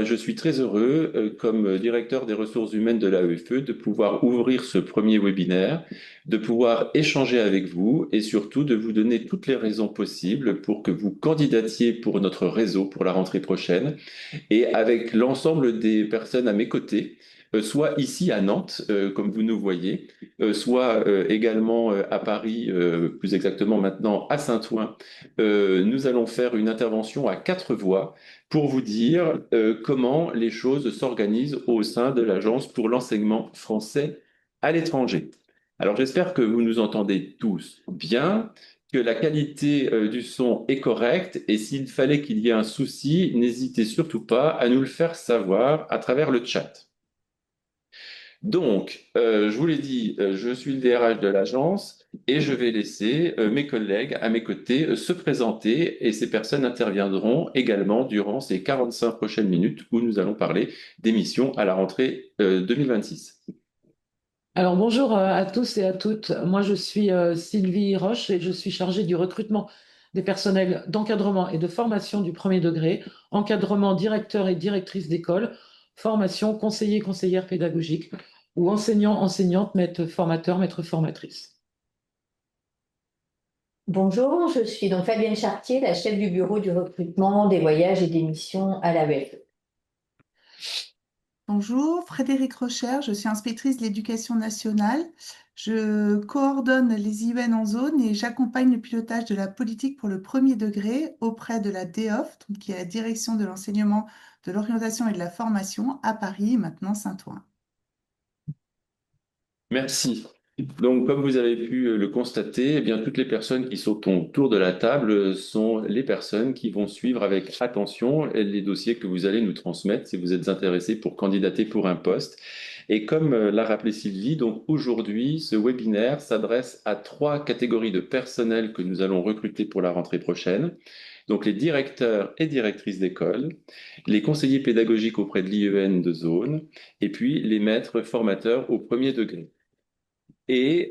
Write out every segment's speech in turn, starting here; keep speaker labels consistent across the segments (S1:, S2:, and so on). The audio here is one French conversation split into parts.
S1: je suis très heureux, comme directeur des ressources humaines de l'AEFE, de pouvoir ouvrir ce premier webinaire, de pouvoir échanger avec vous et surtout de vous donner toutes les raisons possibles pour que vous candidatiez pour notre réseau pour la rentrée prochaine et avec l'ensemble des personnes à mes côtés, soit ici à Nantes, comme vous nous voyez, soit également à Paris, plus exactement maintenant à Saint-Ouen. Nous allons faire une intervention à quatre voix pour vous dire comment les choses s'organisent au sein de l'Agence pour l'enseignement français à l'étranger. Alors j'espère que vous nous entendez tous bien, que la qualité du son est correcte et s'il fallait qu'il y ait un souci, n'hésitez surtout pas à nous le faire savoir à travers le chat. Donc, je vous l'ai dit, je suis le DRH de l'agence et je vais laisser mes collègues à mes côtés se présenter et ces personnes interviendront également durant ces 45 prochaines minutes où nous allons parler des missions à la rentrée 2026.
S2: Alors bonjour à tous et à toutes. Moi je suis Sylvie Roche et je suis chargée du recrutement des personnels d'encadrement et de formation du premier degré, encadrement directeur et directrice d'école, formation conseiller, conseillère pédagogique ou enseignant, enseignante, maître formateur, maître formatrice.
S3: Bonjour, je suis donc Fabienne Chartier, la chef du bureau du recrutement des voyages et des missions à la l'AEF.
S4: Bonjour, Frédéric Rocher, je suis inspectrice de l'éducation nationale. Je coordonne les IUN en zone et j'accompagne le pilotage de la politique pour le premier degré auprès de la DEOF, donc qui est la direction de l'enseignement, de l'orientation et de la formation à Paris et maintenant Saint-Ouen.
S1: Merci. Donc, comme vous avez pu le constater, eh bien, toutes les personnes qui sont autour de la table sont les personnes qui vont suivre avec attention les dossiers que vous allez nous transmettre si vous êtes intéressé pour candidater pour un poste. Et comme l'a rappelé Sylvie, donc aujourd'hui, ce webinaire s'adresse à trois catégories de personnel que nous allons recruter pour la rentrée prochaine. Donc, les directeurs et directrices d'école, les conseillers pédagogiques auprès de l'IEN de zone, et puis les maîtres formateurs au premier degré. Et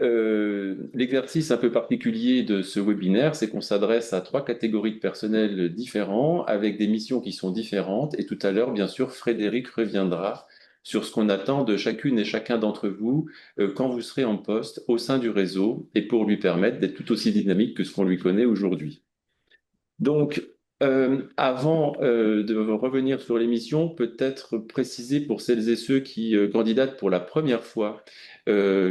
S1: l'exercice un peu particulier de ce webinaire, c'est qu'on s'adresse à trois catégories de personnel différents, avec des missions qui sont différentes. Et tout à l'heure, bien sûr, Frédéric reviendra sur ce qu'on attend de chacune et chacun d'entre vous quand vous serez en poste au sein du réseau et pour lui permettre d'être tout aussi dynamique que ce qu'on lui connaît aujourd'hui. Donc, avant de revenir sur l'émission, peut-être préciser pour celles et ceux qui candidatent pour la première fois,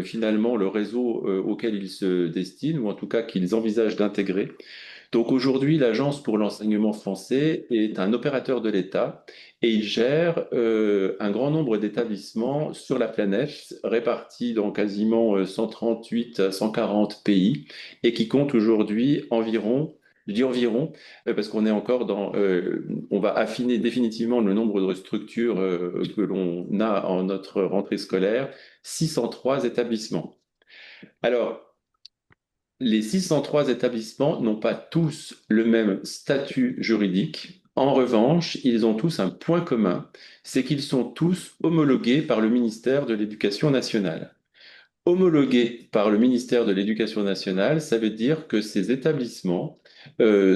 S1: finalement, le réseau auquel ils se destinent, ou en tout cas qu'ils envisagent d'intégrer. Donc aujourd'hui, l'Agence pour l'enseignement français est un opérateur de l'État et il gère un grand nombre d'établissements sur la planète, répartis dans quasiment 138 à 140 pays, et qui compte aujourd'hui environ. Je dis environ parce qu'on est encore on va affiner définitivement le nombre de structures que l'on a en notre rentrée scolaire, 603 établissements. Alors, les 603 établissements n'ont pas tous le même statut juridique. En revanche, ils ont tous un point commun, c'est qu'ils sont tous homologués par le ministère de l'Éducation nationale. Homologués par le ministère de l'Éducation nationale, ça veut dire que ces établissements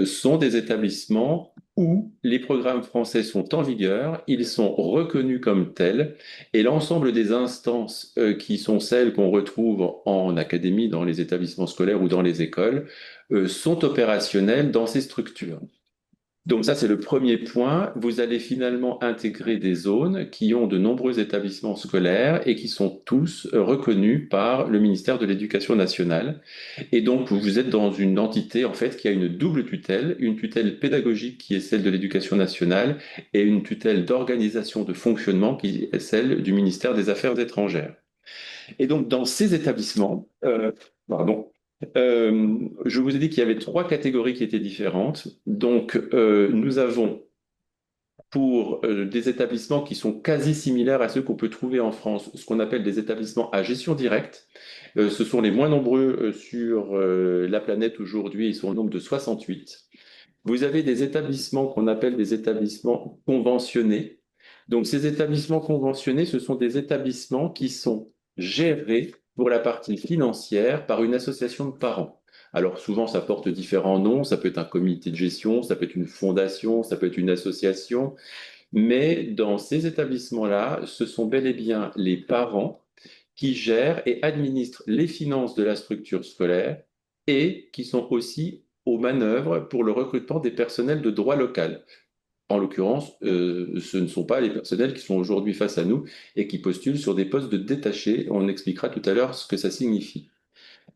S1: sont des établissements où les programmes français sont en vigueur, ils sont reconnus comme tels, et l'ensemble des instances qui sont celles qu'on retrouve en académie, dans les établissements scolaires ou dans les écoles, sont opérationnelles dans ces structures. Donc ça, c'est le premier point. Vous allez finalement intégrer des zones qui ont de nombreux établissements scolaires et qui sont tous reconnus par le ministère de l'Éducation nationale. Et donc, vous êtes dans une entité, en fait, qui a une double tutelle, une tutelle pédagogique qui est celle de l'Éducation nationale et une tutelle d'organisation de fonctionnement qui est celle du ministère des Affaires étrangères. Et donc, dans ces établissements, pardon, je vous ai dit qu'il y avait trois catégories qui étaient différentes. Donc, nous avons pour des établissements qui sont quasi similaires à ceux qu'on peut trouver en France, ce qu'on appelle des établissements à gestion directe. Ce sont les moins nombreux sur la planète aujourd'hui, ils sont au nombre de 68. Vous avez des établissements qu'on appelle des établissements conventionnés. Donc, ces établissements conventionnés, ce sont des établissements qui sont gérés pour la partie financière par une association de parents. Alors, souvent, ça porte différents noms. Ça peut être un comité de gestion, ça peut être une fondation, ça peut être une association. Mais dans ces établissements-là, ce sont bel et bien les parents qui gèrent et administrent les finances de la structure scolaire et qui sont aussi aux manœuvres pour le recrutement des personnels de droit local. En l'occurrence, ce ne sont pas les personnels qui sont aujourd'hui face à nous et qui postulent sur des postes de détachés. On expliquera tout à l'heure ce que ça signifie.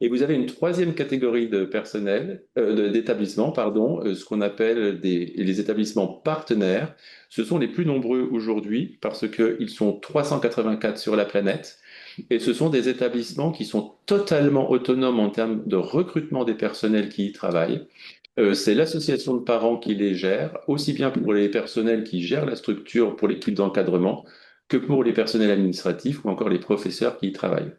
S1: Et vous avez une troisième catégorie de personnel, d'établissements, pardon, ce qu'on appelle les établissements partenaires. Ce sont les plus nombreux aujourd'hui parce qu'ils sont 384 sur la planète. Et ce sont des établissements qui sont totalement autonomes en termes de recrutement des personnels qui y travaillent. C'est l'association de parents qui les gère, aussi bien pour les personnels qui gèrent la structure pour l'équipe d'encadrement que pour les personnels administratifs ou encore les professeurs qui y travaillent.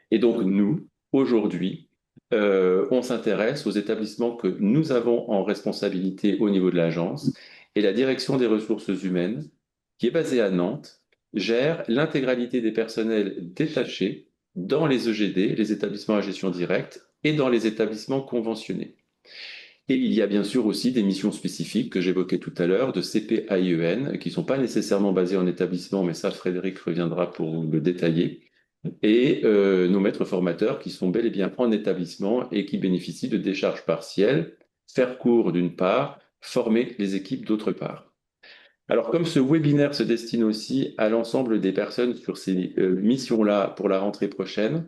S1: Et donc, nous, aujourd'hui, on s'intéresse aux établissements que nous avons en responsabilité au niveau de l'agence et la direction des ressources humaines, qui est basée à Nantes, gère l'intégralité des personnels détachés dans les EGD, les établissements à gestion directe, et dans les établissements conventionnés. Et il y a bien sûr aussi des missions spécifiques que j'évoquais tout à l'heure de CPAIEN, qui ne sont pas nécessairement basées en établissement, mais ça, Frédéric reviendra pour vous le détailler et nos maîtres formateurs qui sont bel et bien en établissement et qui bénéficient de décharges partielles, faire cours d'une part, former les équipes d'autre part. Alors comme ce webinaire se destine aussi à l'ensemble des personnes sur ces missions-là pour la rentrée prochaine,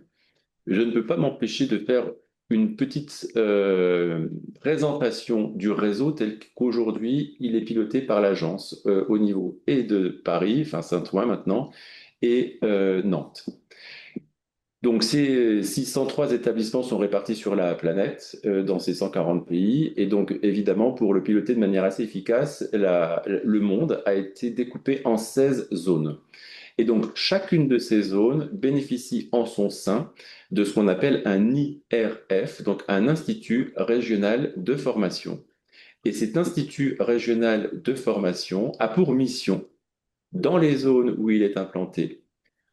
S1: je ne peux pas m'empêcher de faire une petite présentation du réseau tel qu'aujourd'hui il est piloté par l'agence au niveau et de Paris, enfin Saint-Ouen maintenant, et Nantes. Donc, ces 603 établissements sont répartis sur la planète, dans ces 140 pays. Et donc, évidemment, pour le piloter de manière assez efficace, le monde a été découpé en 16 zones. Et donc, chacune de ces zones bénéficie en son sein de ce qu'on appelle un IRF, donc un institut régional de formation. Et cet institut régional de formation a pour mission, dans les zones où il est implanté,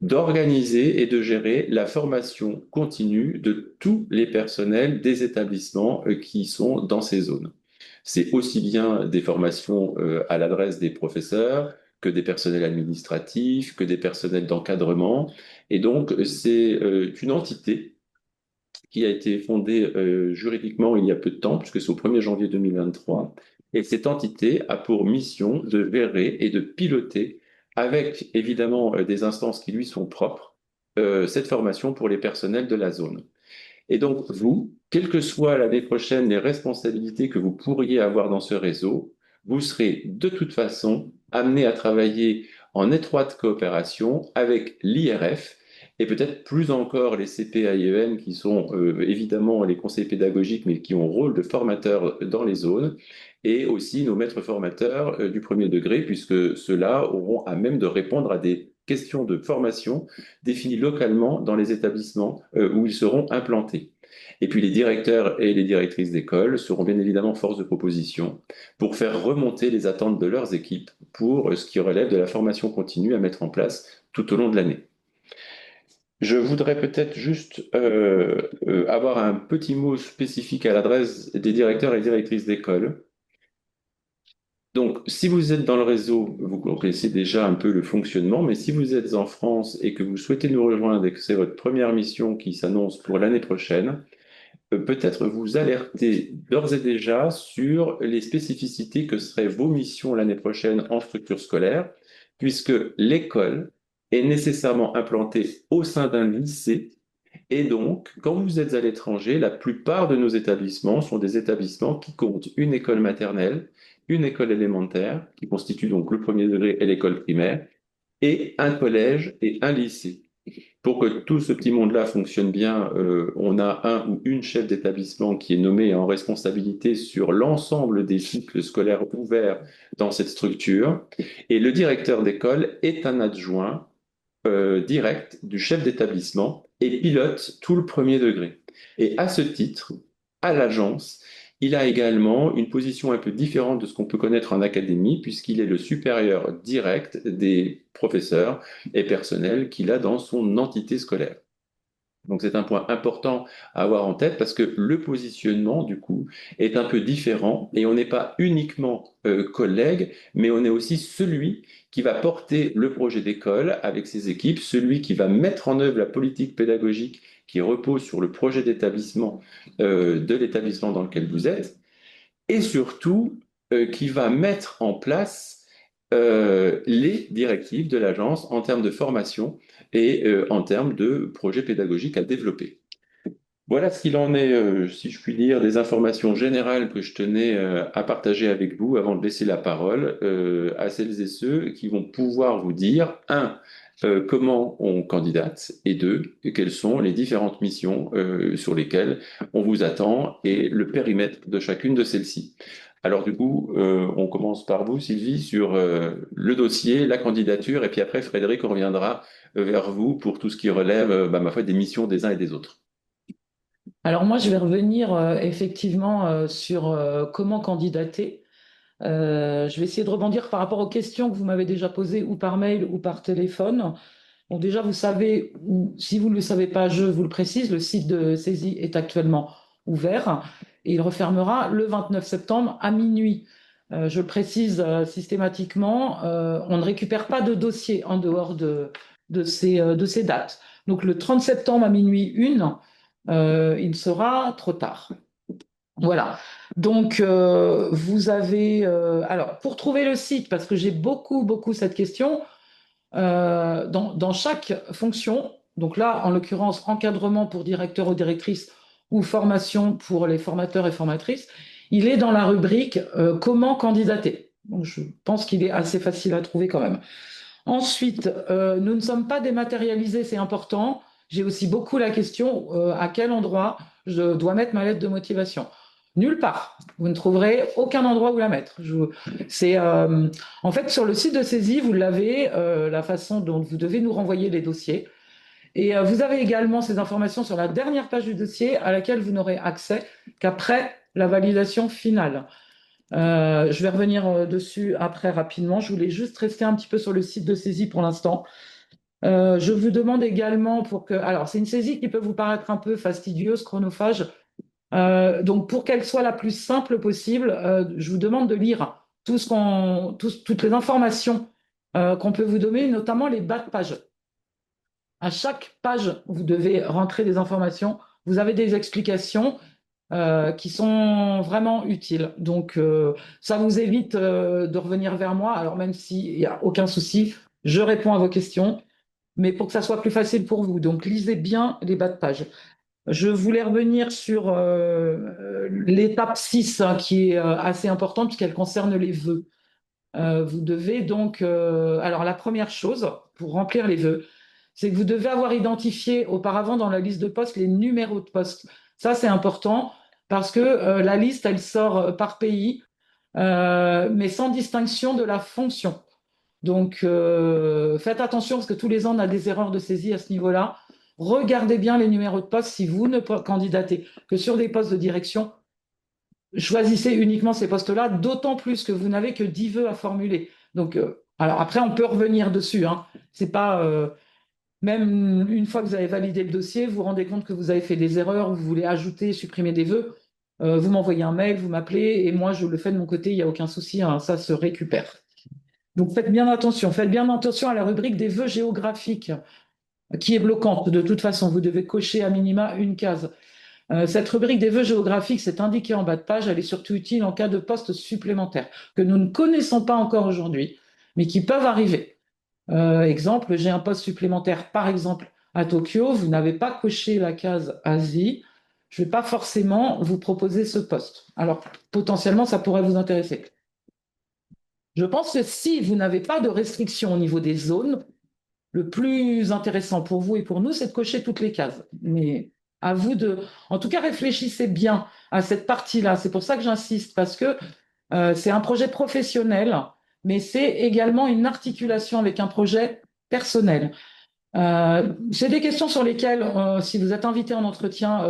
S1: d'organiser et de gérer la formation continue de tous les personnels des établissements qui sont dans ces zones. C'est aussi bien des formations à l'adresse des professeurs que des personnels administratifs, que des personnels d'encadrement. Et donc, c'est une entité qui a été fondée juridiquement il y a peu de temps, puisque c'est au 1er janvier 2023. Et cette entité a pour mission de gérer et de piloter, avec évidemment des instances qui lui sont propres, cette formation pour les personnels de la zone. Et donc, vous, quelles que soient l'année prochaine les responsabilités que vous pourriez avoir dans ce réseau, vous serez de toute façon amené à travailler en étroite coopération avec l'IRF et peut-être plus encore les CPAIEN qui sont évidemment les conseils pédagogiques mais qui ont rôle de formateurs dans les zones et aussi nos maîtres formateurs du premier degré puisque ceux-là auront à même de répondre à des questions de formation définies localement dans les établissements où ils seront implantés. Et puis les directeurs et les directrices d'école seront bien évidemment force de proposition pour faire remonter les attentes de leurs équipes pour ce qui relève de la formation continue à mettre en place tout au long de l'année. Je voudrais peut-être juste avoir un petit mot spécifique à l'adresse des directeurs et directrices d'école. Donc, si vous êtes dans le réseau, vous connaissez déjà un peu le fonctionnement, mais si vous êtes en France et que vous souhaitez nous rejoindre et que c'est votre première mission qui s'annonce pour l'année prochaine, peut-être vous alerter d'ores et déjà sur les spécificités que seraient vos missions l'année prochaine en structure scolaire, puisque l'école est nécessairement implantée au sein d'un lycée. Et donc, quand vous êtes à l'étranger, la plupart de nos établissements sont des établissements qui comptent une école maternelle, une école élémentaire, qui constitue donc le premier degré et l'école primaire, et un collège et un lycée. Pour que tout ce petit monde-là fonctionne bien, on a un ou une chef d'établissement qui est nommé en responsabilité sur l'ensemble des cycles scolaires ouverts dans cette structure. Et le directeur d'école est un adjoint direct du chef d'établissement et pilote tout le premier degré. Et à ce titre, à l'agence, il a également une position un peu différente de ce qu'on peut connaître en académie, puisqu'il est le supérieur direct des professeurs et personnels qu'il a dans son entité scolaire. Donc c'est un point important à avoir en tête parce que le positionnement, du coup, est un peu différent et on n'est pas uniquement collègue, mais on est aussi celui qui va porter le projet d'école avec ses équipes, celui qui va mettre en œuvre la politique pédagogique qui repose sur le projet d'établissement de l'établissement dans lequel vous êtes et surtout qui va mettre en place les directives de l'agence en termes de formation et en termes de projets pédagogiques à développer. Voilà ce qu'il en est, si je puis dire, des informations générales que je tenais à partager avec vous avant de laisser la parole à celles et ceux qui vont pouvoir vous dire, un, comment on candidate, et deux, quelles sont les différentes missions sur lesquelles on vous attend et le périmètre de chacune de celles-ci. Alors du coup, on commence par vous, Sylvie, sur le dossier, la candidature, et puis après, Frédéric, on reviendra vers vous pour tout ce qui relève, ma foi, des missions des uns et des autres.
S2: Alors moi, je vais revenir effectivement sur comment candidater. Je vais essayer de rebondir par rapport aux questions que vous m'avez déjà posées ou par mail ou par téléphone. Bon, déjà, vous savez, ou si vous ne le savez pas, je vous le précise, le site de saisie est actuellement ouvert et il refermera le 29 septembre à minuit. Je le précise systématiquement, on ne récupère pas de dossier en dehors de ces dates. Donc le 30 septembre à minuit 1, il sera trop tard. Voilà. Donc, vous avez... alors, pour trouver le site, parce que j'ai beaucoup cette question, dans chaque fonction, donc là, en l'occurrence, encadrement pour directeur ou directrice ou formation pour les formateurs et formatrices, il est dans la rubrique comment candidater. Donc, je pense qu'il est assez facile à trouver quand même. Ensuite, nous ne sommes pas dématérialisés, c'est important. J'ai aussi beaucoup la question à quel endroit je dois mettre ma lettre de motivation. Nulle part. Vous ne trouverez aucun endroit où la mettre. En fait, sur le site de saisie, vous l'avez, la façon dont vous devez nous renvoyer les dossiers. Et vous avez également ces informations sur la dernière page du dossier à laquelle vous n'aurez accès qu'après la validation finale. Je vais revenir dessus après rapidement. Je voulais juste rester un petit peu sur le site de saisie pour l'instant. Je vous demande également alors c'est une saisie qui peut vous paraître un peu fastidieuse, chronophage. Donc pour qu'elle soit la plus simple possible, je vous demande de lire toutes les informations qu'on peut vous donner, notamment les bas de page. À chaque page, vous devez rentrer des informations. Vous avez des explications qui sont vraiment utiles. Donc, ça vous évite de revenir vers moi. Alors, même s'il n'y a aucun souci, je réponds à vos questions, mais pour que ça soit plus facile pour vous. Donc, lisez bien les bas de page. Je voulais revenir sur l'étape 6, hein, qui est assez importante puisqu'elle concerne les vœux. Vous devez donc... alors, la première chose, pour remplir les vœux, c'est que vous devez avoir identifié auparavant dans la liste de postes les numéros de poste. Ça, c'est important parce que la liste, elle sort par pays, mais sans distinction de la fonction. Donc, faites attention parce que tous les ans, on a des erreurs de saisie à ce niveau-là. Regardez bien les numéros de poste si vous ne candidatez que sur des postes de direction. Choisissez uniquement ces postes-là, d'autant plus que vous n'avez que 10 vœux à formuler. Donc, alors après, on peut revenir dessus. Hein. C'est pas... même une fois que vous avez validé le dossier, vous vous rendez compte que vous avez fait des erreurs, vous voulez ajouter, supprimer des vœux, vous m'envoyez un mail, vous m'appelez, et moi je le fais de mon côté, il n'y a aucun souci, hein, ça se récupère. Donc faites bien attention à la rubrique des vœux géographiques, qui est bloquante. De toute façon, vous devez cocher à minima une case. Cette rubrique des vœux géographiques, c'est indiqué en bas de page, elle est surtout utile en cas de postes supplémentaires que nous ne connaissons pas encore aujourd'hui, mais qui peuvent arriver. Exemple, j'ai un poste supplémentaire, par exemple, à Tokyo, vous n'avez pas coché la case Asie, je ne vais pas forcément vous proposer ce poste. Alors, potentiellement, ça pourrait vous intéresser. Je pense que si vous n'avez pas de restriction au niveau des zones, le plus intéressant pour vous et pour nous, c'est de cocher toutes les cases. Mais à vous de... En tout cas, réfléchissez bien à cette partie-là. C'est pour ça que j'insiste, parce que c'est un projet professionnel, mais c'est également une articulation avec un projet personnel. C'est des questions sur lesquelles, si vous êtes invité en entretien,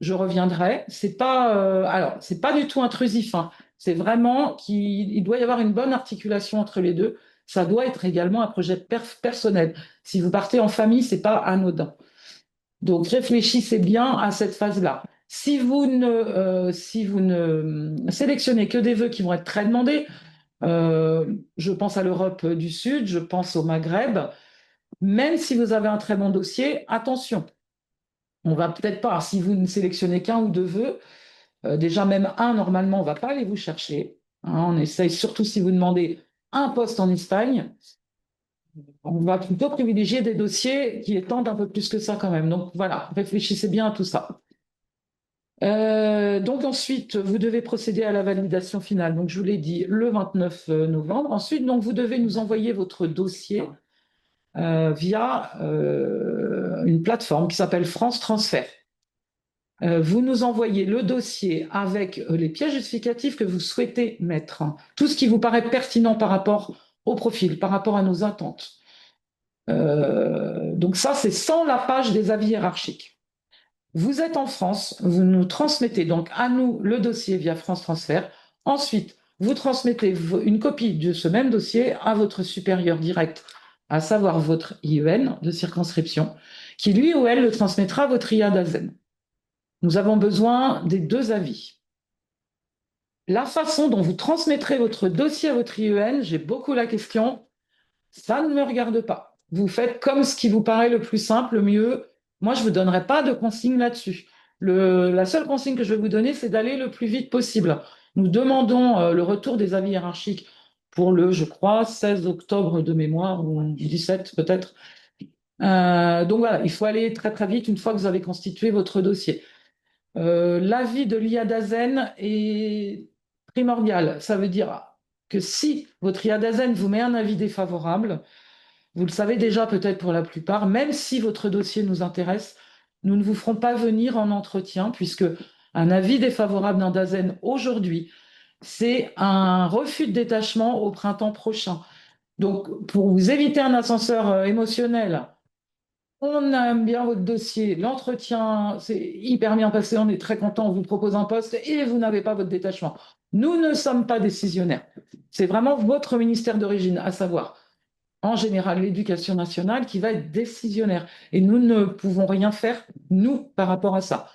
S2: je reviendrai. C'est pas du tout intrusif. Hein. C'est vraiment qu'il doit y avoir une bonne articulation entre les deux. Ça doit être également un projet personnel. Si vous partez en famille, c'est pas anodin. Donc, réfléchissez bien à cette phase-là. Si vous ne sélectionnez que des vœux qui vont être très demandés, je pense à l'Europe du Sud, je pense au Maghreb, même si vous avez un très bon dossier, attention, on va peut-être pas, si vous ne sélectionnez qu'un ou deux vœux, déjà même un, normalement, on ne va pas aller vous chercher. Hein, on essaye, surtout si vous demandez un poste en Espagne, on va plutôt privilégier des dossiers qui étendent un peu plus que ça quand même. Donc voilà, réfléchissez bien à tout ça. Donc ensuite, vous devez procéder à la validation finale. Donc je vous l'ai dit, le 29 novembre. Ensuite, donc, vous devez nous envoyer votre dossier via une plateforme qui s'appelle France Transfert. Vous nous envoyez le dossier avec les pièces justificatives que vous souhaitez mettre, hein. Tout ce qui vous paraît pertinent par rapport au profil, par rapport à nos attentes. Donc ça, c'est sans la page des avis hiérarchiques. Vous êtes en France, vous nous transmettez donc à nous le dossier via France Transfert. Ensuite, vous transmettez une copie de ce même dossier à votre supérieur direct, à savoir votre IEN de circonscription, qui lui ou elle le transmettra à votre IA d'AZEN. Nous avons besoin des deux avis. La façon dont vous transmettrez votre dossier à votre IEN, j'ai beaucoup la question, ça ne me regarde pas. Vous faites comme ce qui vous paraît le plus simple, le mieux. Moi, je ne vous donnerai pas de consigne là-dessus. La seule consigne que je vais vous donner, c'est d'aller le plus vite possible. Nous demandons le retour des avis hiérarchiques pour le, je crois, 16 octobre de mémoire, ou 17 peut-être. Donc voilà, il faut aller très très vite une fois que vous avez constitué votre dossier. L'avis de l'IA d'AZEN est primordial. Ça veut dire que si votre IA d'AZEN vous met un avis défavorable, vous le savez déjà peut-être pour la plupart, même si votre dossier nous intéresse, nous ne vous ferons pas venir en entretien puisque un avis défavorable d'un DAZEN aujourd'hui, c'est un refus de détachement au printemps prochain. Donc, pour vous éviter un ascenseur émotionnel, on aime bien votre dossier, l'entretien c'est hyper bien passé, on est très content, on vous propose un poste et vous n'avez pas votre détachement. Nous ne sommes pas décisionnaires. C'est vraiment votre ministère d'origine, à savoir en général l'éducation nationale, qui va être décisionnaire. Et nous ne pouvons rien faire, nous, par rapport à ça.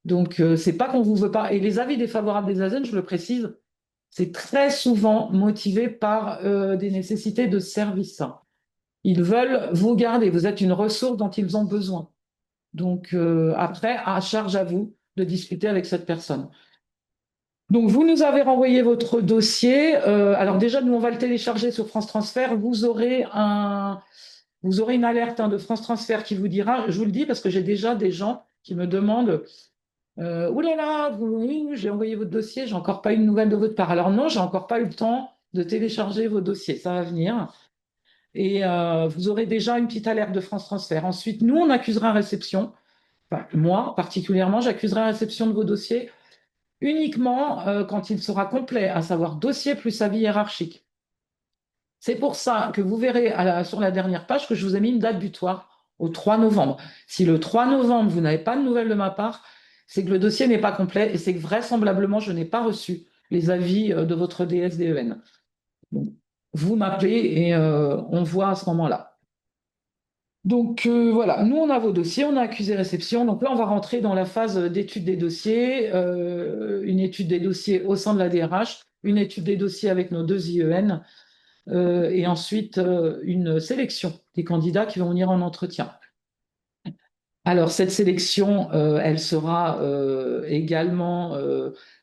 S2: Donc, c'est pas qu'on vous veut pas. Et les avis défavorables des ASEN, je le précise, c'est très souvent motivé par des nécessités de service. Ils veulent vous garder, vous êtes une ressource dont ils ont besoin. Donc, après, à charge à vous de discuter avec cette personne. Donc, vous nous avez renvoyé votre dossier. Alors déjà, nous, on va le télécharger sur France Transfert. Vous aurez une alerte de France Transfert qui vous dira, je vous le dis parce que j'ai déjà des gens qui me demandent, ouh là là, j'ai envoyé votre dossier, j'ai encore pas eu de nouvelles de votre part. Alors non, j'ai encore pas eu le temps de télécharger vos dossiers, ça va venir. Et vous aurez déjà une petite alerte de France Transfert. Ensuite, nous, on accusera réception. Enfin, moi, particulièrement, j'accuserai réception de vos dossiers uniquement quand il sera complet, à savoir dossier plus avis hiérarchique. C'est pour ça que vous verrez sur la dernière page que je vous ai mis une date butoir au 3 novembre. Si le 3 novembre, vous n'avez pas de nouvelles de ma part, c'est que le dossier n'est pas complet et c'est que vraisemblablement, je n'ai pas reçu les avis de votre DSDEN. Donc, vous m'appelez et on voit à ce moment-là. Donc voilà, nous on a vos dossiers, on a accusé réception. Donc là, on va rentrer dans la phase d'étude des dossiers, une étude des dossiers au sein de la DRH, une étude des dossiers avec nos deux IEN, et ensuite une sélection des candidats qui vont venir en entretien. Alors cette sélection, elle sera également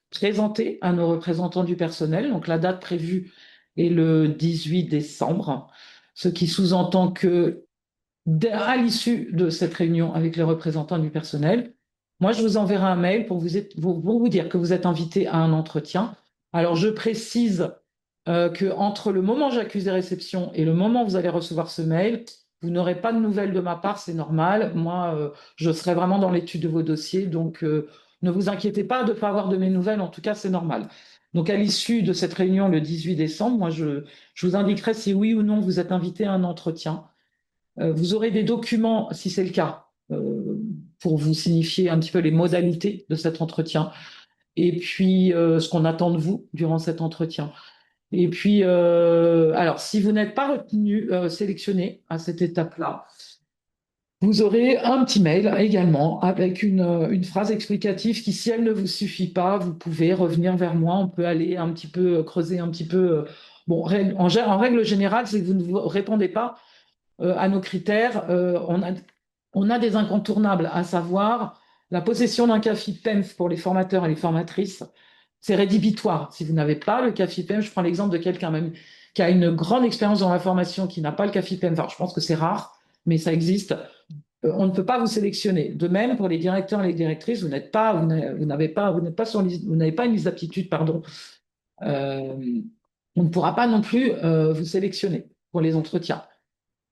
S2: présentée à nos représentants du personnel. Donc la date prévue est le 18 décembre, ce qui sous-entend que à l'issue de cette réunion avec les représentants du personnel, moi, je vous enverrai un mail pour vous dire que vous êtes invité à un entretien. Alors, je précise que entre le moment où j'accuse des réceptions et le moment où vous allez recevoir ce mail, vous n'aurez pas de nouvelles de ma part, c'est normal. Moi, je serai vraiment dans l'étude de vos dossiers, donc ne vous inquiétez pas de ne pas avoir de mes nouvelles, en tout cas, c'est normal. Donc, à l'issue de cette réunion le 18 décembre, moi, je vous indiquerai si oui ou non vous êtes invité à un entretien. Vous aurez des documents, si c'est le cas, pour vous signifier un petit peu les modalités de cet entretien et puis ce qu'on attend de vous durant cet entretien. Et puis, alors, si vous n'êtes pas retenu, sélectionné à cette étape-là, Vous aurez un petit mail également avec une phrase explicative qui, si elle ne vous suffit pas, vous pouvez revenir vers moi. On peut aller un petit peu creuser un petit peu. Bon, en règle générale, si vous ne vous répondez pas à nos critères, on a des incontournables, à savoir la possession d'un CAFI-PEMF pour les formateurs et les formatrices. C'est rédhibitoire. Si vous n'avez pas le CAFI-PEMF, je prends l'exemple de quelqu'un même qui a une grande expérience dans la formation, qui n'a pas le CAFI-PEMF. Alors, je pense que c'est rare, mais ça existe. On ne peut pas vous sélectionner. De même, pour les directeurs et les directrices, vous n'êtes pas sur vous n'avez pas une liste d'aptitude, pardon. Euh, on ne pourra pas non plus vous sélectionner pour les entretiens.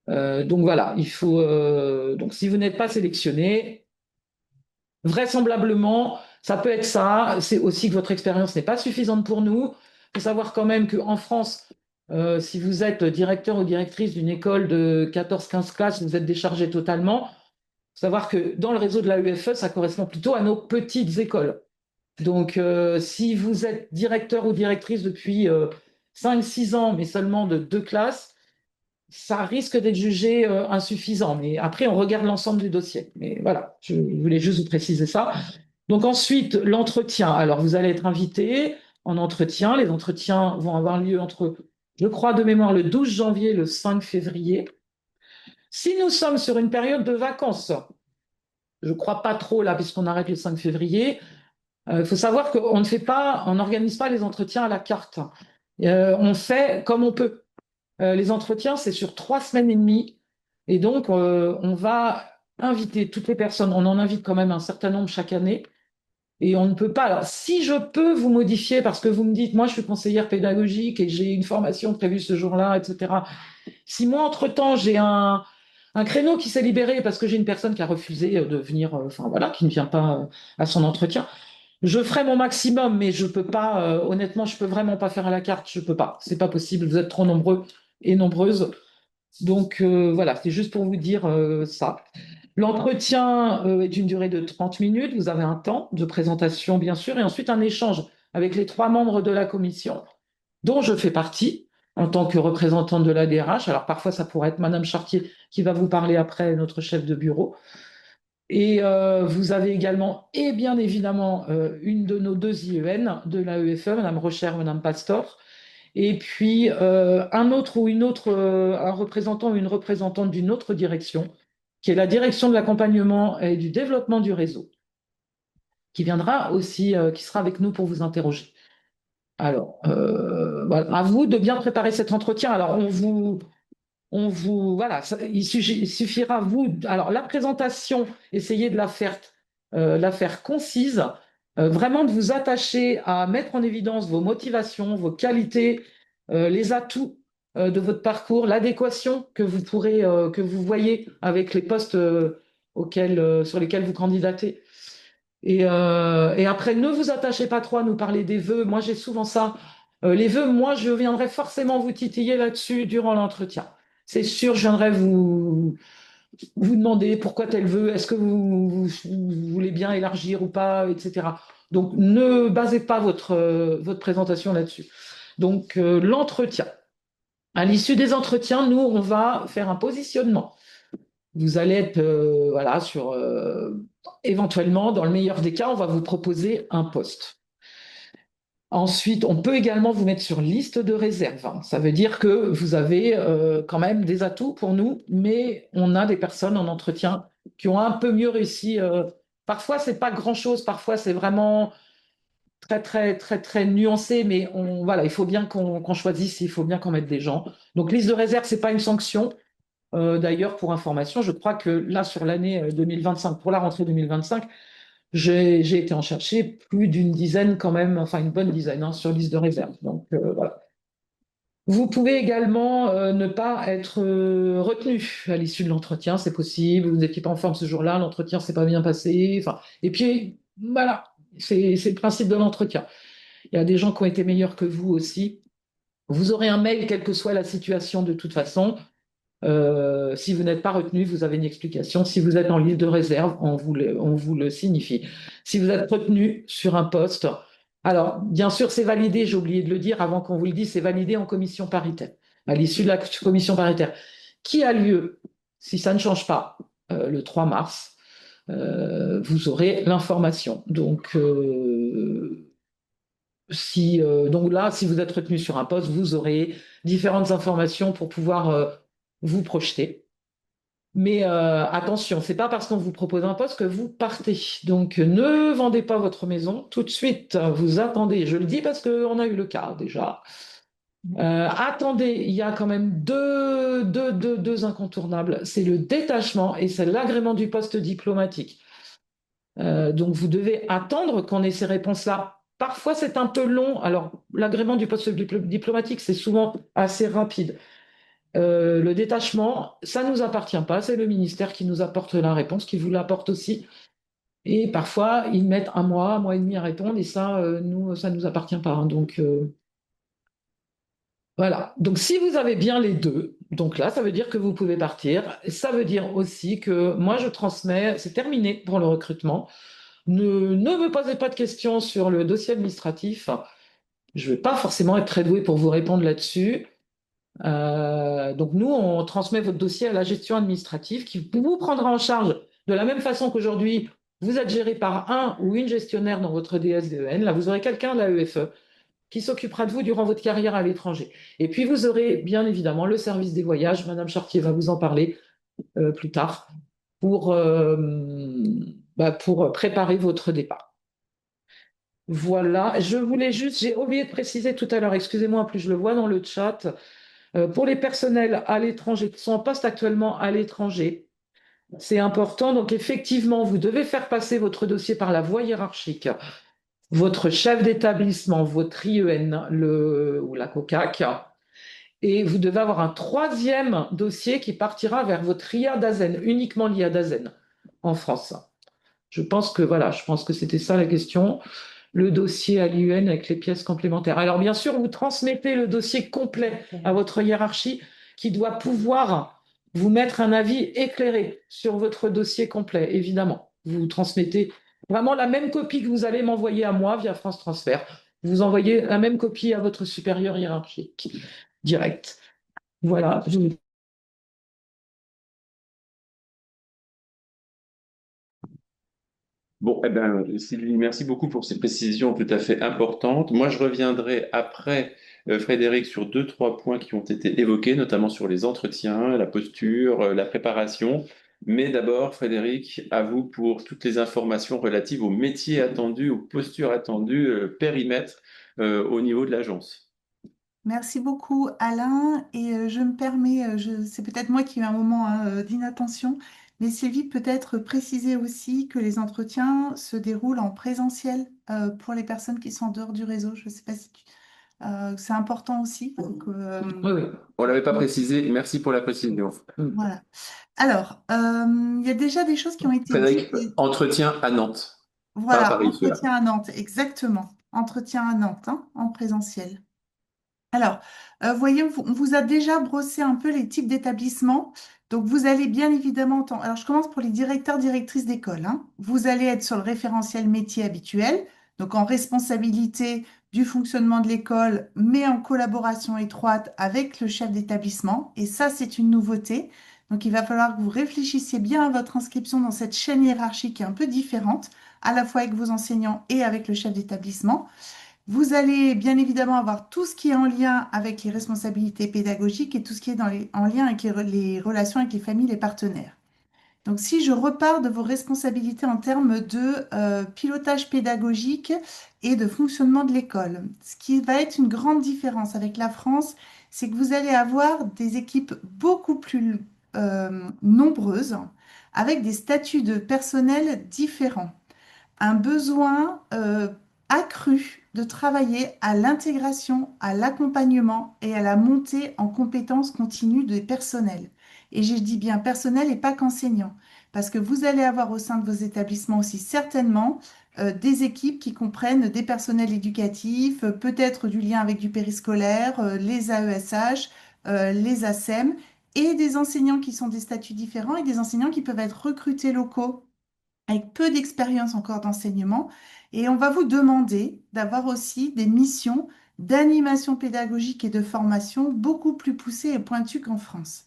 S2: Donc voilà, donc si vous n'êtes pas sélectionné, vraisemblablement, ça peut être ça. C'est aussi que votre expérience n'est pas suffisante pour nous. Il faut savoir quand même qu'en France, si vous êtes directeur ou directrice d'une école de 14-15 classes, vous êtes déchargé totalement. Il faut savoir que dans le réseau de la UFE, ça correspond plutôt à nos petites écoles. Donc, si vous êtes directeur ou directrice depuis 5-6 ans, mais seulement de 2 classes, ça risque d'être jugé insuffisant. Mais après, on regarde l'ensemble du dossier. Mais voilà, je voulais juste vous préciser ça. Donc ensuite, l'entretien. Alors, vous allez être invité en entretien. Les entretiens vont avoir lieu entre, je crois de mémoire, le 12 janvier et le 5 février. Si nous sommes sur une période de vacances, je ne crois pas trop là, puisqu'on arrête le 5 février, il faut savoir qu'on ne fait pas, on n'organise pas les entretiens à la carte. On fait comme on peut. Les entretiens, c'est sur 3 semaines et demie. Et donc, on va inviter toutes les personnes. On en invite quand même un certain nombre chaque année. Et on ne peut pas. Alors, si je peux vous modifier, parce que vous me dites, moi, je suis conseillère pédagogique et j'ai une formation prévue ce jour-là, etc. Si moi, entre-temps, j'ai un créneau qui s'est libéré parce que j'ai une personne qui a refusé de venir, enfin voilà, qui ne vient pas à son entretien, je ferai mon maximum, mais je peux pas, honnêtement, je peux vraiment pas faire à la carte, je peux pas. C'est pas possible, vous êtes trop nombreux et nombreuses. Donc voilà, c'est juste pour vous dire ça. L'entretien est d'une durée de 30 minutes. Vous avez un temps de présentation, bien sûr, et ensuite un échange avec les 3 membres de la commission, dont je fais partie en tant que représentante de la DRH. Alors parfois, ça pourrait être Madame Chartier qui va vous parler après, notre chef de bureau. Et vous avez également, et bien évidemment, une de nos 2 IEN de la EFE, Madame Rocher, Madame Pastor, et puis un autre ou une autre, un représentant ou une représentante d'une autre direction, qui est la direction de l'accompagnement et du développement du réseau, qui viendra aussi, qui sera avec nous pour vous interroger. Alors, voilà, à vous de bien préparer cet entretien. Alors, voilà, il suffira, vous, alors la présentation, essayez de la faire concise, vraiment de vous attacher à mettre en évidence vos motivations, vos qualités, les atouts de votre parcours, l'adéquation que vous voyez avec les postes sur lesquels vous candidatez. Et après, ne vous attachez pas trop à nous parler des vœux. Moi, j'ai souvent ça. Les vœux, moi, je viendrai forcément vous titiller là-dessus durant l'entretien. C'est sûr, je viendrai vous demander pourquoi tel vœu, est-ce que vous voulez bien élargir ou pas, etc. Donc, ne basez pas votre présentation là-dessus. Donc, l'entretien. À l'issue des entretiens, nous, on va faire un positionnement. Vous allez être voilà, éventuellement, dans le meilleur des cas, on va vous proposer un poste. Ensuite, on peut également vous mettre sur liste de réserve. Ça veut dire que vous avez quand même des atouts pour nous, mais on a des personnes en entretien qui ont un peu mieux réussi. Parfois, c'est pas grand-chose, parfois, c'est vraiment très, très, très, très nuancé, mais voilà, il faut bien qu'on choisisse, il faut bien qu'on mette des gens. Donc, liste de réserve, c'est pas une sanction. D'ailleurs, pour information, je crois que là, sur l'année 2025, pour la rentrée 2025, j'ai été en chercher plus d'une dizaine quand même, enfin une bonne dizaine hein, sur liste de réserve. Donc voilà. Vous pouvez également ne pas être retenu à l'issue de l'entretien, c'est possible. Vous n'étiez pas en forme ce jour-là, l'entretien s'est pas bien passé. Enfin, et puis voilà, c'est le principe de l'entretien. Il y a des gens qui ont été meilleurs que vous aussi. Vous aurez un mail, quelle que soit la situation de toute façon. Si vous n'êtes pas retenu, vous avez une explication. Si vous êtes en liste de réserve, on vous le signifie. Si vous êtes retenu sur un poste, alors bien sûr, c'est validé, j'ai oublié de le dire avant qu'on vous le dise, c'est validé en commission paritaire. À l'issue de la commission paritaire, qui a lieu, si ça ne change pas, le 3 mars, vous aurez l'information. Donc là, si vous êtes retenu sur un poste, vous aurez différentes informations pour pouvoir vous projeter. Mais attention, c'est pas parce qu'on vous propose un poste que vous partez. Donc ne vendez pas votre maison tout de suite. Vous attendez. Je le dis parce qu'on a eu le cas déjà. Attendez, il y a quand même deux incontournables. C'est le détachement et c'est l'agrément du poste diplomatique. Donc vous devez attendre qu'on ait ces réponses-là. Parfois c'est un peu long. Alors l'agrément du poste diplomatique, c'est souvent assez rapide. Le détachement, ça ne nous appartient pas, c'est le ministère qui nous apporte la réponse, qui vous l'apporte aussi. Et parfois, ils mettent un mois et demi à répondre, et ça, nous, ça ne nous appartient pas, hein. Donc, voilà. Donc, si vous avez bien les deux, donc là, ça veut dire que vous pouvez partir. Ça veut dire aussi que moi, je transmets, c'est terminé pour le recrutement. Ne me posez pas de questions sur le dossier administratif. Je ne vais pas forcément être très douée pour vous répondre là-dessus. Donc nous, on transmet votre dossier à la gestion administrative qui vous prendra en charge de la même façon qu'aujourd'hui, vous êtes géré par un ou une gestionnaire dans votre DSDEN. Là, vous aurez quelqu'un de la EFE qui s'occupera de vous durant votre carrière à l'étranger. Et puis, vous aurez bien évidemment le service des voyages. Madame Chartier va vous en parler plus tard pour, pour préparer votre départ. Voilà, je voulais juste, j'ai oublié de préciser tout à l'heure, excusez-moi, en plus je le vois dans le chat, pour les personnels à l'étranger, qui sont en poste actuellement à l'étranger, c'est important. Donc, effectivement, vous devez faire passer votre dossier par la voie hiérarchique. Votre chef d'établissement, votre IEN ou la COCAC, et vous devez avoir un troisième dossier qui partira vers votre IA d'Azen, uniquement l'IA d'Azen en France. Je pense que c'était ça la question. Le dossier à l'IUN avec les pièces complémentaires. Alors, bien sûr, vous transmettez le dossier complet à votre hiérarchie qui doit pouvoir vous mettre un avis éclairé sur votre dossier complet, évidemment. Vous transmettez vraiment la même copie que vous allez m'envoyer à moi via France Transfert. Vous envoyez la même copie à votre supérieur hiérarchique direct. Voilà.
S1: Bon, eh ben, Sylvie, merci beaucoup pour ces précisions tout à fait importantes. Moi, je reviendrai après Frédéric sur deux, trois points qui ont été évoqués, notamment sur les entretiens, la posture, la préparation. Mais d'abord, Frédéric, à vous pour toutes les informations relatives aux métiers attendus, aux postures attendues, périmètre au niveau de l'agence.
S4: Merci beaucoup, Alain. Et je me permets, c'est peut-être moi qui ai eu un moment hein, d'inattention, mais Sylvie peut-être préciser aussi que les entretiens se déroulent en présentiel pour les personnes qui sont en dehors du réseau. Je ne sais pas si c'est important aussi. Donc,
S1: Oui, oui. On ne l'avait pas précisé. Merci pour la précision.
S4: voilà. Alors, il y a déjà des choses qui ont été dites.
S1: Frédéric, entretien à Nantes, pas à
S4: Voilà,
S1: Paris, cela.
S4: entretien à Nantes, exactement. Entretien à Nantes, hein, en présentiel. Alors, voyez, on vous a déjà brossé un peu les types d'établissements. Donc, vous allez bien évidemment... Alors, je commence pour les directeurs, directrices d'école, hein. Vous allez être sur le référentiel métier habituel, donc en responsabilité du fonctionnement de l'école, mais en collaboration étroite avec le chef d'établissement. Et ça, c'est une nouveauté. Donc, il va falloir que vous réfléchissiez bien à votre inscription dans cette chaîne hiérarchique qui est un peu différente, à la fois avec vos enseignants et avec le chef d'établissement. Vous allez bien évidemment avoir tout ce qui est en lien avec les responsabilités pédagogiques et tout ce qui est en lien avec les relations avec les familles, les partenaires. Donc, si je repars de vos responsabilités en termes de pilotage pédagogique et de fonctionnement de l'école, ce qui va être une grande différence avec la France, c'est que vous allez avoir des équipes beaucoup plus nombreuses, avec des statuts de personnel différents, un besoin accru de travailler à l'intégration, à l'accompagnement et à la montée en compétences continues des personnels. Et je dis bien personnel et pas qu'enseignants, parce que vous allez avoir au sein de vos établissements aussi certainement des équipes qui comprennent des personnels éducatifs, peut-être du lien avec du périscolaire, les AESH, les ASEM, et des enseignants qui sont des statuts différents et des enseignants qui peuvent être recrutés locaux avec peu d'expérience encore d'enseignement. Et on va vous demander d'avoir aussi des missions d'animation pédagogique et de formation beaucoup plus poussées et pointues qu'en France.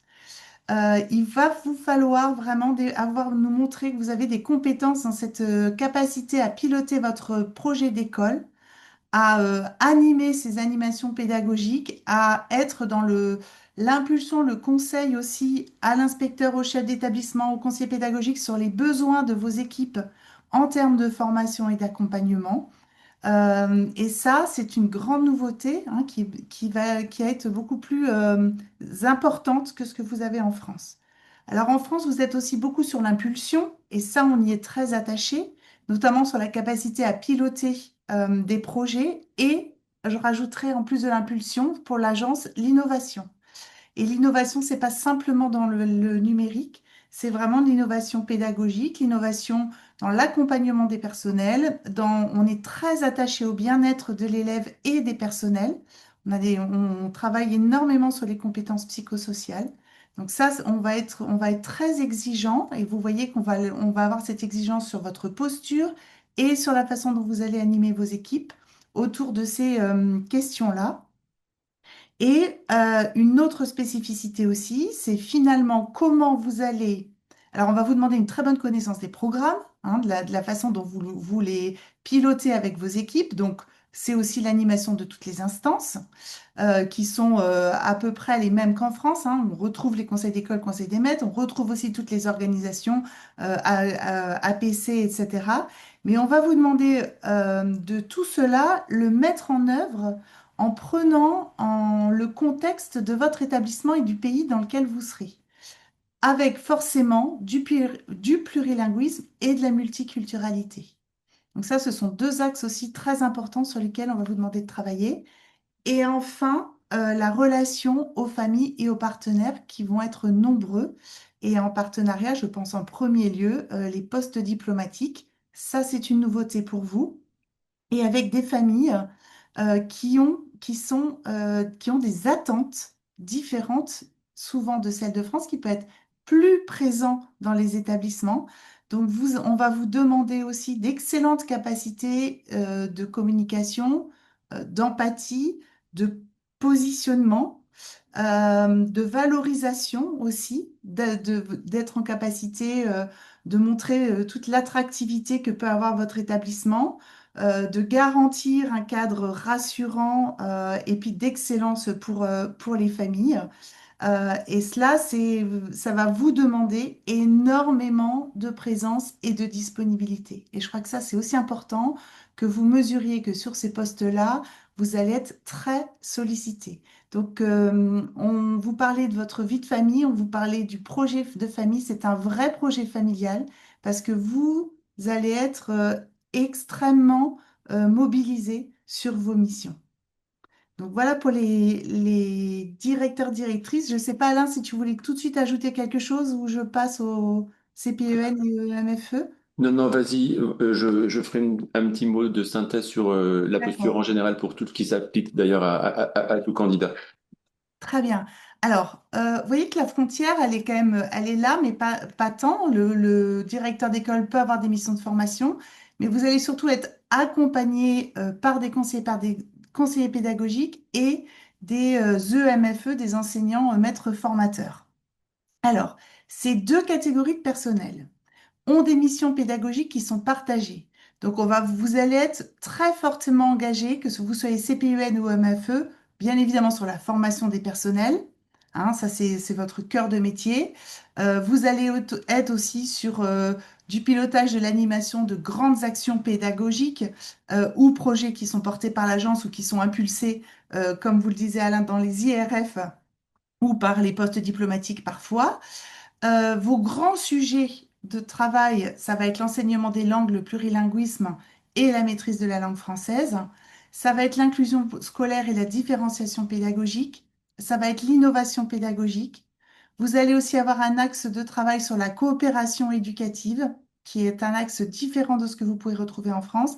S4: Il va vous falloir vraiment nous montrer que vous avez des compétences dans cette capacité à piloter votre projet d'école, à animer ces animations pédagogiques, à être dans l'impulsion, le conseil aussi à l'inspecteur, au chef d'établissement, au conseiller pédagogique sur les besoins de vos équipes en termes de formation et d'accompagnement. Et ça, c'est une grande nouveauté hein, qui va être beaucoup plus importante que ce que vous avez en France. Alors en France, vous êtes aussi beaucoup sur l'impulsion, et ça, on y est très attaché, notamment sur la capacité à piloter des projets, et je rajouterai en plus de l'impulsion pour l'agence, l'innovation. Et l'innovation, c'est pas simplement dans le numérique, c'est vraiment de l'innovation pédagogique, l'innovation dans l'accompagnement des personnels. On est très attaché au bien-être de l'élève et des personnels. On travaille énormément sur les compétences psychosociales. Donc ça, on va être très exigeant et vous voyez on va avoir cette exigence sur votre posture et sur la façon dont vous allez animer vos équipes autour de ces questions-là. Et une autre spécificité aussi, c'est finalement comment vous allez... Alors, on va vous demander une très bonne connaissance des programmes, hein, de la façon dont vous les pilotez avec vos équipes. Donc, c'est aussi l'animation de toutes les instances qui sont à peu près les mêmes qu'en France, hein. On retrouve les conseils d'école, conseils des maîtres, on retrouve aussi toutes les organisations APC, etc. Mais on va vous demander de tout cela, le mettre en œuvre en prenant le contexte de votre établissement et du pays dans lequel vous serez, avec forcément du plurilinguisme et de la multiculturalité. Donc ça, ce sont deux axes aussi très importants sur lesquels on va vous demander de travailler. Et enfin, la relation aux familles et aux partenaires qui vont être nombreux. Et en partenariat, je pense en premier lieu, les postes diplomatiques. Ça, c'est une nouveauté pour vous et avec des familles qui ont des attentes différentes, souvent de celles de France, qui peut être plus présent dans les établissements. Donc, on va vous demander aussi d'excellentes capacités de communication, d'empathie, de positionnement, de valorisation aussi, d'être en capacité de montrer toute l'attractivité que peut avoir votre établissement, de garantir un cadre rassurant et puis d'excellence pour les familles. Et cela, ça va vous demander énormément de présence et de disponibilité. Et je crois que ça, c'est aussi important que vous mesuriez que sur ces postes-là, vous allez être très sollicité. Donc, on vous parlait de votre vie de famille, on vous parlait du projet de famille. C'est un vrai projet familial parce que vous allez être extrêmement mobilisés sur vos missions. Donc voilà pour les directeurs, directrices. Je ne sais pas, Alain, si tu voulais tout de suite ajouter quelque chose ou je passe au CPEN et EMFE.
S1: Non, non, vas-y, je ferai un petit mot de synthèse sur la posture en
S4: D'accord.
S1: général pour tout ce qui s'applique d'ailleurs à tout candidat.
S4: Très bien. Alors, vous voyez que la frontière, elle est quand même, elle est là, mais pas tant. Le directeur d'école peut avoir des missions de formation, mais vous allez surtout être accompagné par des conseillers pédagogiques et des EMFE, des enseignants maîtres formateurs. Alors, ces deux catégories de personnel ont des missions pédagogiques qui sont partagées. Donc, vous allez être très fortement engagé, que vous soyez CPUN ou MFE, bien évidemment sur la formation des personnels. Hein, ça, c'est votre cœur de métier. Vous allez être aussi sur du pilotage de l'animation de grandes actions pédagogiques ou projets qui sont portés par l'agence ou qui sont impulsés, comme vous le disiez Alain, dans les IRF ou par les postes diplomatiques parfois. Vos grands sujets de travail, ça va être l'enseignement des langues, le plurilinguisme et la maîtrise de la langue française. Ça va être l'inclusion scolaire et la différenciation pédagogique. Ça va être l'innovation pédagogique. Vous allez aussi avoir un axe de travail sur la coopération éducative, qui est un axe différent de ce que vous pouvez retrouver en France,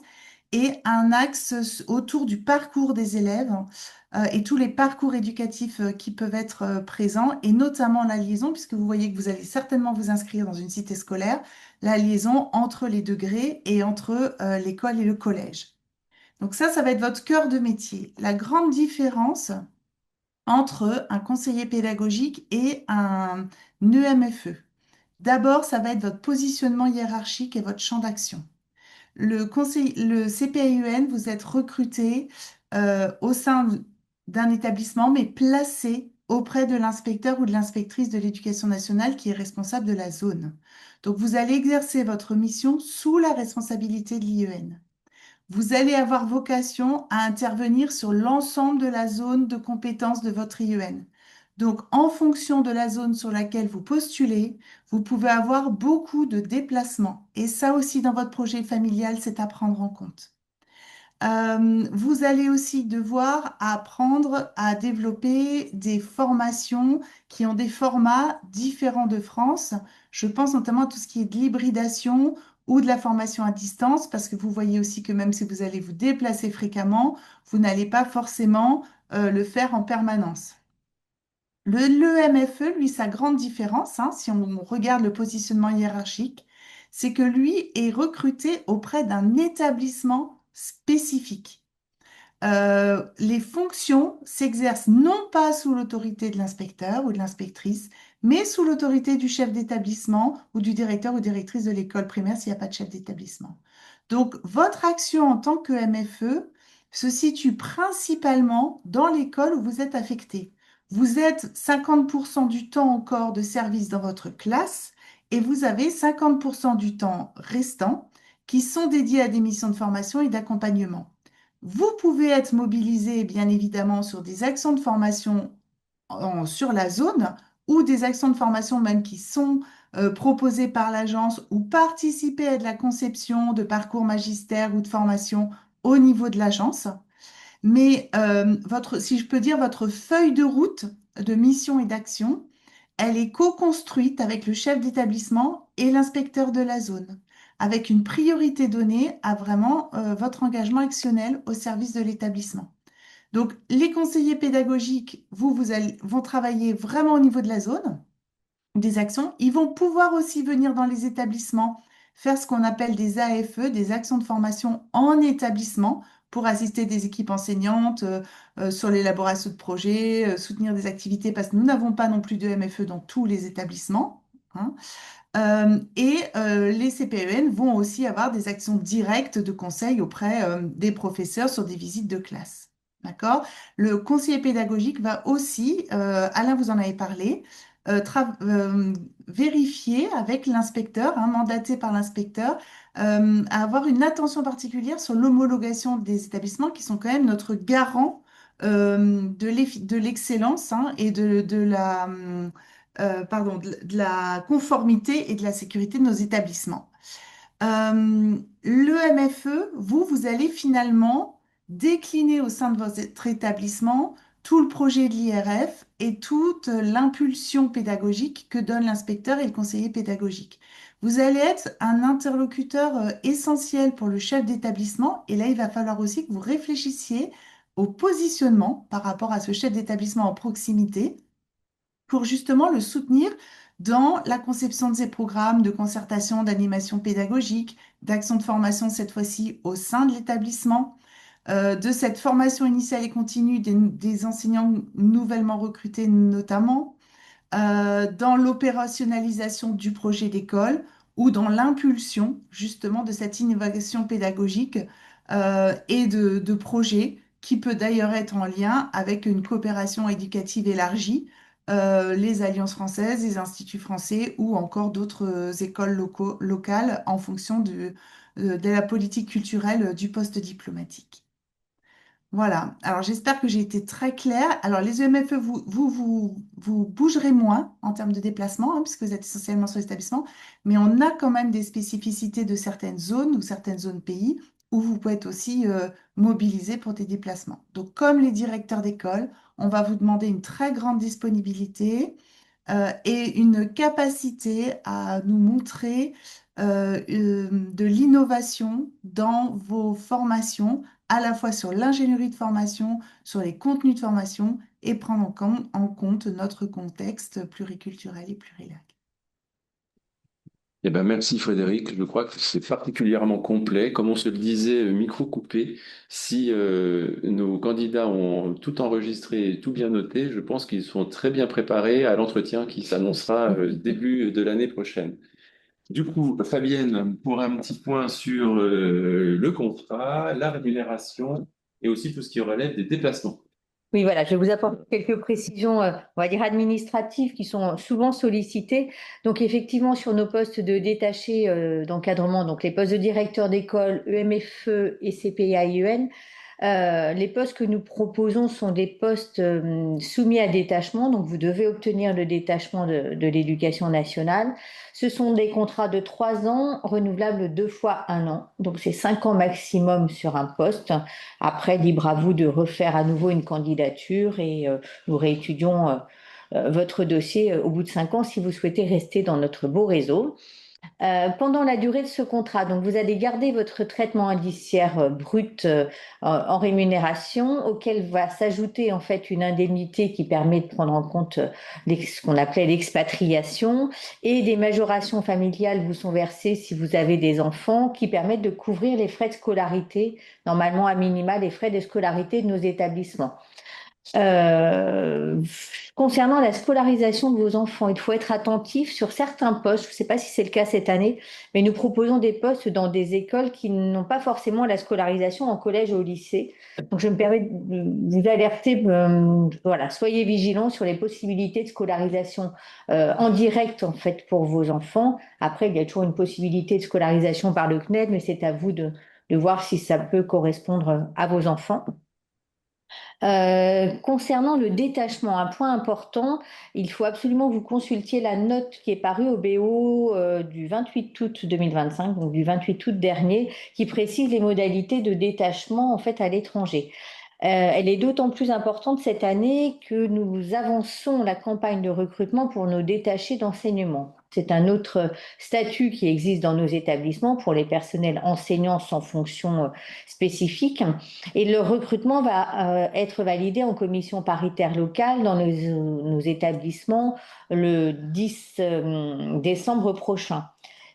S4: et un axe autour du parcours des élèves et tous les parcours éducatifs qui peuvent être présents, et notamment la liaison, puisque vous voyez que vous allez certainement vous inscrire dans une cité scolaire, la liaison entre les degrés et entre l'école et le collège. Donc ça va être votre cœur de métier. La grande différence, entre un conseiller pédagogique et un EMFE. D'abord, ça va être votre positionnement hiérarchique et votre champ d'action. Le CPAUN, vous êtes recruté au sein d'un établissement, mais placé auprès de l'inspecteur ou de l'inspectrice de l'éducation nationale qui est responsable de la zone. Donc, vous allez exercer votre mission sous la responsabilité de l'IEN. Vous allez avoir vocation à intervenir sur l'ensemble de la zone de compétences de votre IEN. Donc, en fonction de la zone sur laquelle vous postulez, vous pouvez avoir beaucoup de déplacements. Et ça aussi, dans votre projet familial, c'est à prendre en compte. Vous allez aussi devoir apprendre à développer des formations qui ont des formats différents de France. Je pense notamment à tout ce qui est de l'hybridation ou de la formation à distance, parce que vous voyez aussi que même si vous allez vous déplacer fréquemment, vous n'allez pas forcément le faire en permanence. L'EMFE, lui, sa grande différence, hein, si on regarde le positionnement hiérarchique, c'est que lui est recruté auprès d'un établissement spécifique. Les fonctions s'exercent non pas sous l'autorité de l'inspecteur ou de l'inspectrice, mais sous l'autorité du chef d'établissement ou du directeur ou directrice de l'école primaire s'il n'y a pas de chef d'établissement. Donc, votre action en tant que MFE se situe principalement dans l'école où vous êtes affecté. Vous êtes 50% du temps encore de service dans votre classe et vous avez 50% du temps restant qui sont dédiés à des missions de formation et d'accompagnement. Vous pouvez être mobilisé, bien évidemment, sur des actions de formation sur la zone ou des actions de formation même qui sont proposées par l'agence ou participer à de la conception de parcours magistère ou de formation au niveau de l'agence. Mais si je peux dire, votre feuille de route de mission et d'action, elle est co-construite avec le chef d'établissement et l'inspecteur de la zone, avec une priorité donnée à vraiment votre engagement actionnel au service de l'établissement. Donc, les conseillers pédagogiques, vont travailler vraiment au niveau de la zone, des actions. Ils vont pouvoir aussi venir dans les établissements faire ce qu'on appelle des AFE, des actions de formation en établissement, pour assister des équipes enseignantes sur l'élaboration de projets, soutenir des activités, parce que nous n'avons pas non plus de MFE dans tous les établissements, hein. Les CPEN vont aussi avoir des actions directes de conseil auprès des professeurs sur des visites de classe. D'accord? Le conseiller pédagogique va aussi, Alain vous en avez parlé, vérifier avec l'inspecteur, hein, mandaté par l'inspecteur, à avoir une attention particulière sur l'homologation des établissements qui sont quand même notre garant de l'excellence, hein, et de la conformité et de la sécurité de nos établissements. Le MFE, vous allez finalement décliner au sein de votre établissement tout le projet de l'IRF et toute l'impulsion pédagogique que donne l'inspecteur et le conseiller pédagogique. Vous allez être un interlocuteur essentiel pour le chef d'établissement et là, il va falloir aussi que vous réfléchissiez au positionnement par rapport à ce chef d'établissement en proximité pour justement le soutenir dans la conception de ses programmes de concertation, d'animation pédagogique, d'action de formation cette fois-ci au sein de l'établissement, de cette formation initiale et continue des enseignants nouvellement recrutés notamment, dans l'opérationnalisation du projet d'école ou dans l'impulsion justement de cette innovation pédagogique et de projets qui peut d'ailleurs être en lien avec une coopération éducative élargie, les alliances françaises, les instituts français ou encore d'autres écoles locales en fonction de la politique culturelle du poste diplomatique. Voilà. Alors, j'espère que j'ai été très claire. Alors, les EMFE, vous bougerez moins en termes de déplacement, hein, puisque vous êtes essentiellement sur l'établissement, mais on a quand même des spécificités de certaines zones ou certaines zones pays où vous pouvez être aussi mobilisé pour des déplacements. Donc, comme les directeurs d'école, on va vous demander une très grande disponibilité et une capacité à nous montrer de l'innovation dans vos formations, à la fois sur l'ingénierie de formation, sur les contenus de formation et prendre en compte notre contexte pluriculturel et plurilingue.
S1: Eh ben, merci Frédéric. Je crois que c'est particulièrement complet. Comme on se le disait, micro coupé, si nos candidats ont tout enregistré et tout bien noté, je pense qu'ils sont très bien préparés à l'entretien qui s'annoncera début de l'année prochaine. Du coup, Fabienne, pour un petit point sur le contrat, la rémunération et aussi tout ce qui relève des déplacements.
S3: Oui, voilà, je vais vous apporter quelques précisions, on va dire administratives, qui sont souvent sollicitées. Donc, effectivement, sur nos postes de détachés d'encadrement, donc les postes de directeur d'école, EMFE et CPAIEN, les postes que nous proposons sont des postes soumis à détachement. Donc, vous devez obtenir le détachement de l'éducation nationale. Ce sont des contrats de 3 ans, renouvelables 2 fois 1 an. Donc, c'est 5 ans maximum sur un poste. Après, libre à vous de refaire à nouveau une candidature et nous réétudions votre dossier au bout de 5 ans si vous souhaitez rester dans notre beau réseau. Pendant la durée de ce contrat, donc vous allez garder votre traitement indiciaire brut en rémunération, auquel va s'ajouter en fait une indemnité qui permet de prendre en compte ce qu'on appelait l'expatriation, et des majorations familiales vous sont versées si vous avez des enfants qui permettent de couvrir les frais de scolarité, normalement à minima les frais de scolarité de nos établissements. Euh, Concernant la scolarisation de vos enfants, il faut être attentif sur certains postes. Je ne sais pas si c'est le cas cette année, mais nous proposons des postes dans des écoles qui n'ont pas forcément la scolarisation en collège ou au lycée. Donc, je me permets de vous alerter. Voilà, soyez vigilants sur les possibilités de scolarisation en direct en fait pour vos enfants. Après, il y a toujours une possibilité de scolarisation par le CNED, mais c'est à vous de voir si ça peut correspondre à vos enfants. Concernant le détachement, un point important, il faut absolument que vous consultiez la note qui est parue au BO du 28 août 2025, donc du 28 août dernier, qui précise les modalités de détachement en fait à l'étranger. Elle est d'autant plus importante cette année que nous avançons la campagne de recrutement pour nos détachés d'enseignement. C'est un autre statut qui existe dans nos établissements pour les personnels enseignants sans fonction spécifique. Et le recrutement va être validé en commission paritaire locale dans nos établissements le 10 décembre prochain.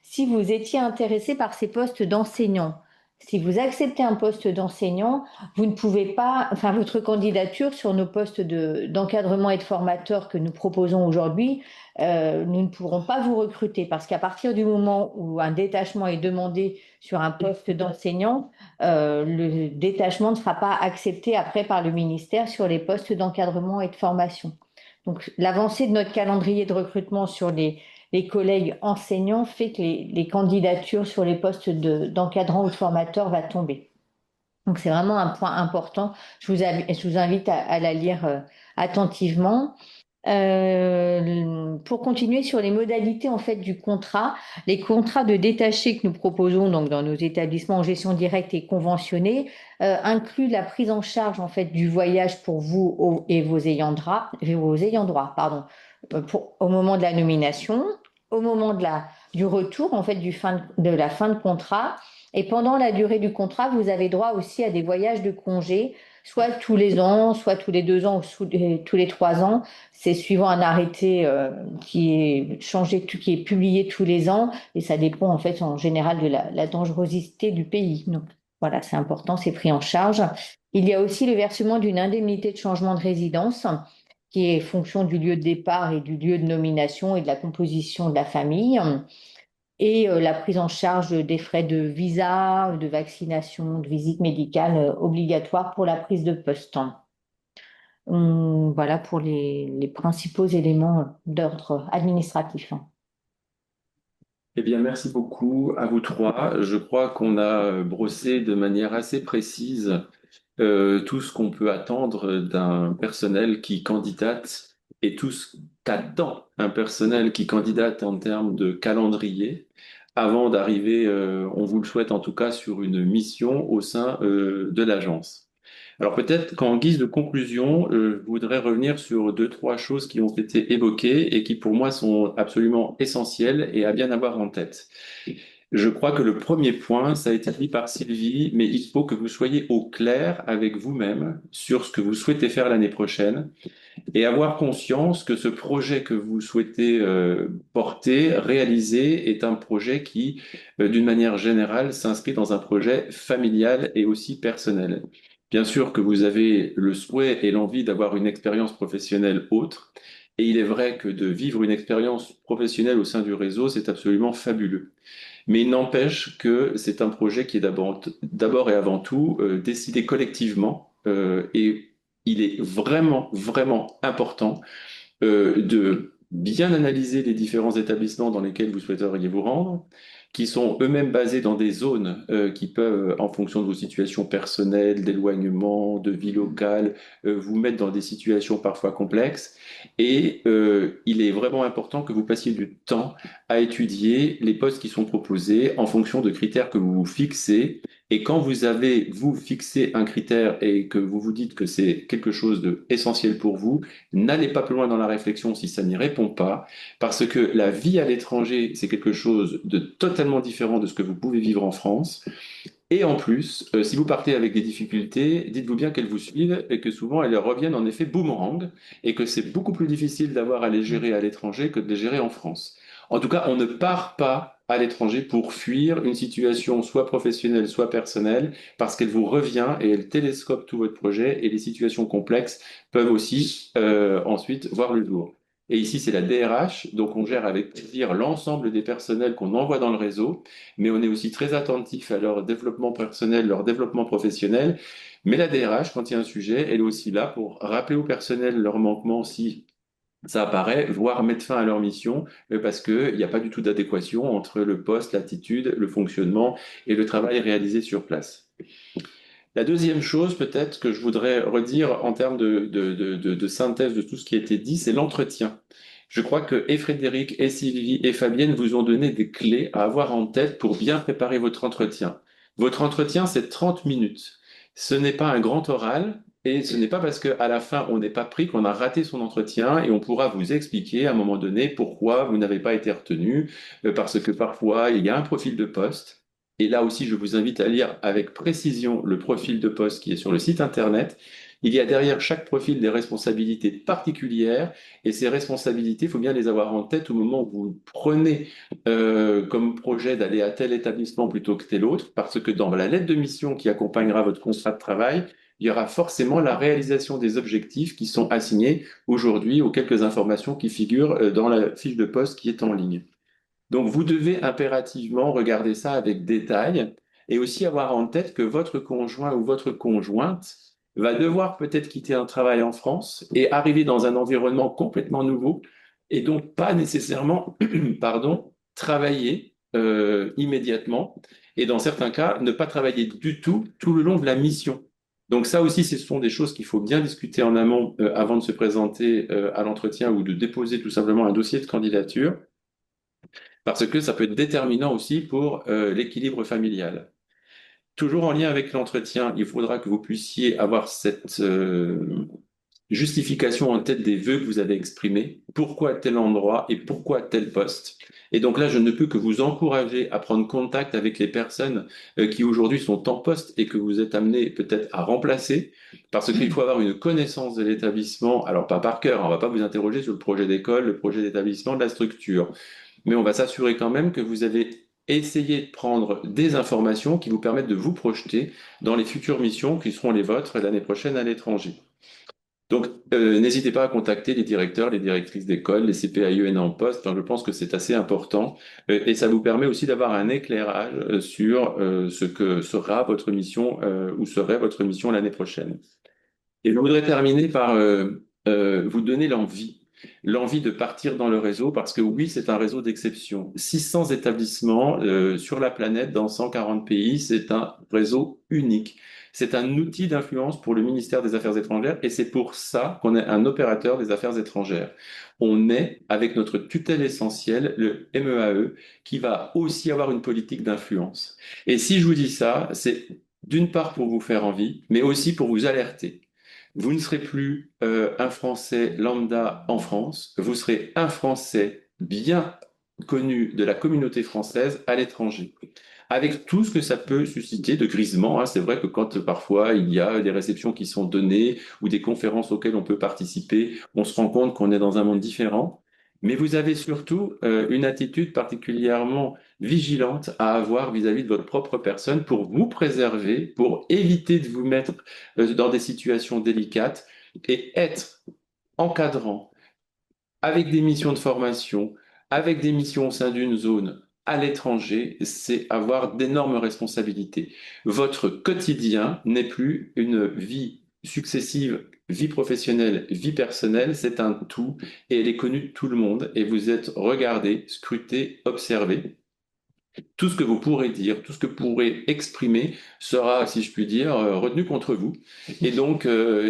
S3: Si vous étiez intéressé par ces postes d'enseignants, si vous acceptez un poste d'enseignant, vous ne pouvez pas, enfin votre candidature sur nos postes d'encadrement et de formateur que nous proposons aujourd'hui, nous ne pourrons pas vous recruter parce qu'à partir du moment où un détachement est demandé sur un poste d'enseignant, le détachement ne sera pas accepté après par le ministère sur les postes d'encadrement et de formation. Donc l'avancée de notre calendrier de recrutement sur les collègues enseignants fait que les candidatures sur les postes d'encadrant ou de formateur va tomber. Donc c'est vraiment un point important. Je vous invite à la lire attentivement. Pour continuer sur les modalités en fait du contrat, les contrats de détachés que nous proposons donc dans nos établissements en gestion directe et conventionnés incluent la prise en charge en fait du voyage pour vous et vos ayants droit, pardon, au moment de la nomination, au moment du retour en fait de la fin de contrat, et pendant la durée du contrat, vous avez droit aussi à des voyages de congé, soit tous les ans, soit tous les 2 ans ou tous les 3 ans. C'est suivant un arrêté qui est changé, qui est publié tous les ans, et ça dépend en fait en général de la dangerosité du pays. Donc voilà, c'est important, c'est pris en charge. Il y a aussi le versement d'une indemnité de changement de résidence qui est fonction du lieu de départ et du lieu de nomination et de la composition de la famille, et la prise en charge des frais de visa, de vaccination, de visite médicale obligatoire pour la prise de poste. Voilà pour les principaux éléments d'ordre administratif.
S1: Eh bien, merci beaucoup à vous trois. Je crois qu'on a brossé de manière assez précise tout ce qu'on peut attendre d'un personnel qui candidate et tout ce qu'attend un personnel qui candidate en termes de calendrier avant d'arriver, on vous le souhaite en tout cas, sur une mission au sein de l'agence. Alors peut-être qu'en guise de conclusion, je voudrais revenir sur deux, trois choses qui ont été évoquées et qui pour moi sont absolument essentielles et à bien avoir en tête. Je crois que le premier point, ça a été dit par Sylvie, mais il faut que vous soyez au clair avec vous-même sur ce que vous souhaitez faire l'année prochaine et avoir conscience que ce projet que vous souhaitez porter, réaliser, est un projet qui, d'une manière générale, s'inscrit dans un projet familial et aussi personnel. Bien sûr que vous avez le souhait et l'envie d'avoir une expérience professionnelle autre, et il est vrai que de vivre une expérience professionnelle au sein du réseau, c'est absolument fabuleux. Mais il n'empêche que c'est un projet qui est d'abord et avant tout décidé collectivement et il est vraiment, vraiment important de bien analyser les différents établissements dans lesquels vous souhaiteriez vous rendre, qui sont eux-mêmes basés dans des zones qui peuvent, en fonction de vos situations personnelles, d'éloignement, de vie locale, vous mettre dans des situations parfois complexes. Et il est vraiment important que vous passiez du temps à étudier les postes qui sont proposés en fonction de critères que vous vous fixez. Et quand vous avez, vous, fixé un critère et que vous vous dites que c'est quelque chose de essentiel pour vous, n'allez pas plus loin dans la réflexion si ça n'y répond pas, parce que la vie à l'étranger, c'est quelque chose de totalement différent de ce que vous pouvez vivre en France. Et en plus, si vous partez avec des difficultés, dites-vous bien qu'elles vous suivent et que souvent elles reviennent en effet boomerang et que c'est beaucoup plus difficile d'avoir à les gérer à l'étranger que de les gérer en France. En tout cas, on ne part pas à l'étranger pour fuir une situation soit professionnelle, soit personnelle, parce qu'elle vous revient et elle télescope tout votre projet et les situations complexes peuvent aussi ensuite voir le jour. Et ici, c'est la DRH, donc on gère avec plaisir l'ensemble des personnels qu'on envoie dans le réseau, mais on est aussi très attentif à leur développement personnel, leur développement professionnel. Mais la DRH, quand il y a un sujet, elle est aussi là pour rappeler au personnel leurs manquements si ça apparaît, voire mettre fin à leur mission, parce qu'il n'y a pas du tout d'adéquation entre le poste, l'attitude, le fonctionnement et le travail réalisé sur place. La deuxième chose, peut-être, que je voudrais redire en termes de synthèse de tout ce qui a été dit, c'est l'entretien. Je crois que et Frédéric, et Sylvie, et Fabienne vous ont donné des clés à avoir en tête pour bien préparer votre entretien. Votre entretien, c'est 30 minutes. Ce n'est pas un grand oral, et ce n'est pas parce qu'à la fin, on n'est pas pris qu'on a raté son entretien, et on pourra vous expliquer à un moment donné pourquoi vous n'avez pas été retenu, parce que parfois, il y a un profil de poste. Et là aussi, je vous invite à lire avec précision le profil de poste qui est sur le site Internet. Il y a derrière chaque profil des responsabilités particulières et ces responsabilités, il faut bien les avoir en tête au moment où vous prenez comme projet d'aller à tel établissement plutôt que tel autre, parce que dans la lettre de mission qui accompagnera votre contrat de travail, il y aura forcément la réalisation des objectifs qui sont assignés aujourd'hui aux quelques informations qui figurent dans la fiche de poste qui est en ligne. Donc, vous devez impérativement regarder ça avec détail et aussi avoir en tête que votre conjoint ou votre conjointe va devoir peut-être quitter un travail en France et arriver dans un environnement complètement nouveau et donc pas nécessairement, pardon, travailler immédiatement et dans certains cas, ne pas travailler du tout le long de la mission. Donc ça aussi, ce sont des choses qu'il faut bien discuter en amont avant de se présenter à l'entretien ou de déposer tout simplement un dossier de candidature parce que ça peut être déterminant aussi pour l'équilibre familial. Toujours en lien avec l'entretien, il faudra que vous puissiez avoir cette justification en tête des vœux que vous avez exprimés, pourquoi tel endroit et pourquoi tel poste. Et donc là, je ne peux que vous encourager à prendre contact avec les personnes qui aujourd'hui sont en poste et que vous êtes amené peut-être à remplacer, parce qu'il faut avoir une connaissance de l'établissement, alors pas par cœur, on ne va pas vous interroger sur le projet d'école, le projet d'établissement, de la structure, mais on va s'assurer quand même que vous avez essayé de prendre des informations qui vous permettent de vous projeter dans les futures missions qui seront les vôtres l'année prochaine à l'étranger. Donc, n'hésitez pas à contacter les directeurs, les directrices d'école, les CPAIEN en poste. Enfin, je pense que c'est assez important et ça vous permet aussi d'avoir un éclairage sur ce que sera votre mission ou serait votre mission l'année prochaine. Et je voudrais terminer par vous donner l'envie de partir dans le réseau, parce que oui, c'est un réseau d'exception. 600 établissements sur la planète, dans 140 pays, c'est un réseau unique. C'est un outil d'influence pour le ministère des Affaires étrangères et c'est pour ça qu'on est un opérateur des affaires étrangères. On est avec notre tutelle essentielle, le MEAE, qui va aussi avoir une politique d'influence. Et si je vous dis ça, c'est d'une part pour vous faire envie, mais aussi pour vous alerter. Vous ne serez plus un Français lambda en France, vous serez un Français bien connu de la communauté française à l'étranger, avec tout ce que ça peut susciter de grisement, hein. C'est vrai que quand parfois il y a des réceptions qui sont données ou des conférences auxquelles on peut participer, on se rend compte qu'on est dans un monde différent. Mais vous avez surtout une attitude particulièrement vigilante à avoir vis-à-vis de votre propre personne pour vous préserver, pour éviter de vous mettre dans des situations délicates et être encadrant avec des missions de formation, avec des missions au sein d'une zone à l'étranger, c'est avoir d'énormes responsabilités. Votre quotidien n'est plus une vie successive, vie professionnelle, vie personnelle, c'est un tout et elle est connue de tout le monde et vous êtes regardé, scruté, observé. Tout ce que vous pourrez dire, tout ce que vous pourrez exprimer sera, si je puis dire, retenu contre vous. Et donc,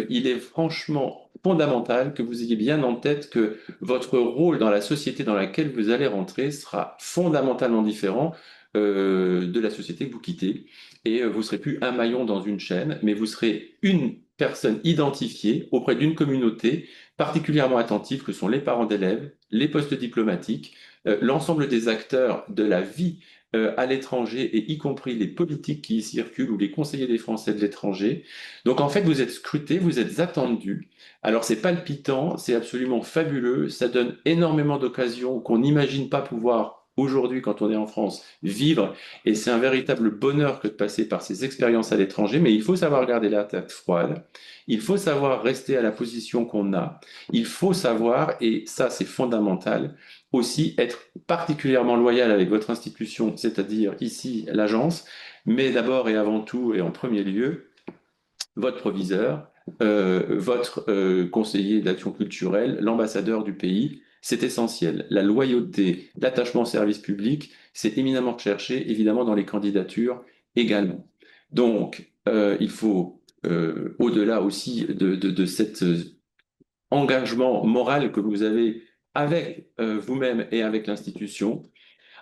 S1: il est franchement fondamental que vous ayez bien en tête que votre rôle dans la société dans laquelle vous allez rentrer sera fondamentalement différent de la société que vous quittez. Et vous serez plus un maillon dans une chaîne, mais vous serez une personne identifiée auprès d'une communauté particulièrement attentive que sont les parents d'élèves, les postes diplomatiques, l'ensemble des acteurs de la vie à l'étranger et y compris les politiques qui y circulent ou les conseillers des Français de l'étranger. Donc en fait, vous êtes scrutés, vous êtes attendus. Alors c'est palpitant, c'est absolument fabuleux, ça donne énormément d'occasions qu'on n'imagine pas pouvoir aujourd'hui quand on est en France vivre et c'est un véritable bonheur que de passer par ces expériences à l'étranger, mais il faut savoir garder la tête froide, il faut savoir rester à la position qu'on a, il faut savoir, et ça c'est fondamental, aussi être particulièrement loyal avec votre institution, c'est-à-dire ici l'agence, mais d'abord et avant tout et en premier lieu, votre proviseur, votre conseiller d'action culturelle, l'ambassadeur du pays. C'est essentiel. La loyauté, l'attachement au service public, c'est éminemment recherché, évidemment, dans les candidatures également. Donc, il faut, au-delà aussi de cet engagement moral que vous avez avec vous-même et avec l'institution,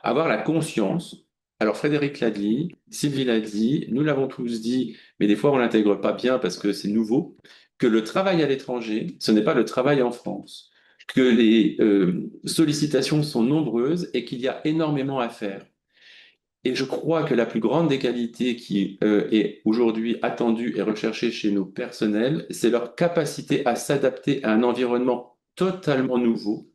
S1: avoir la conscience. Alors Frédéric l'a dit, Sylvie l'a dit, nous l'avons tous dit, mais des fois on l'intègre pas bien parce que c'est nouveau, que le travail à l'étranger, ce n'est pas le travail en France, que les sollicitations sont nombreuses et qu'il y a énormément à faire. Et je crois que la plus grande des qualités qui est aujourd'hui attendue et recherchée chez nos personnels, c'est leur capacité à s'adapter à un environnement totalement nouveau,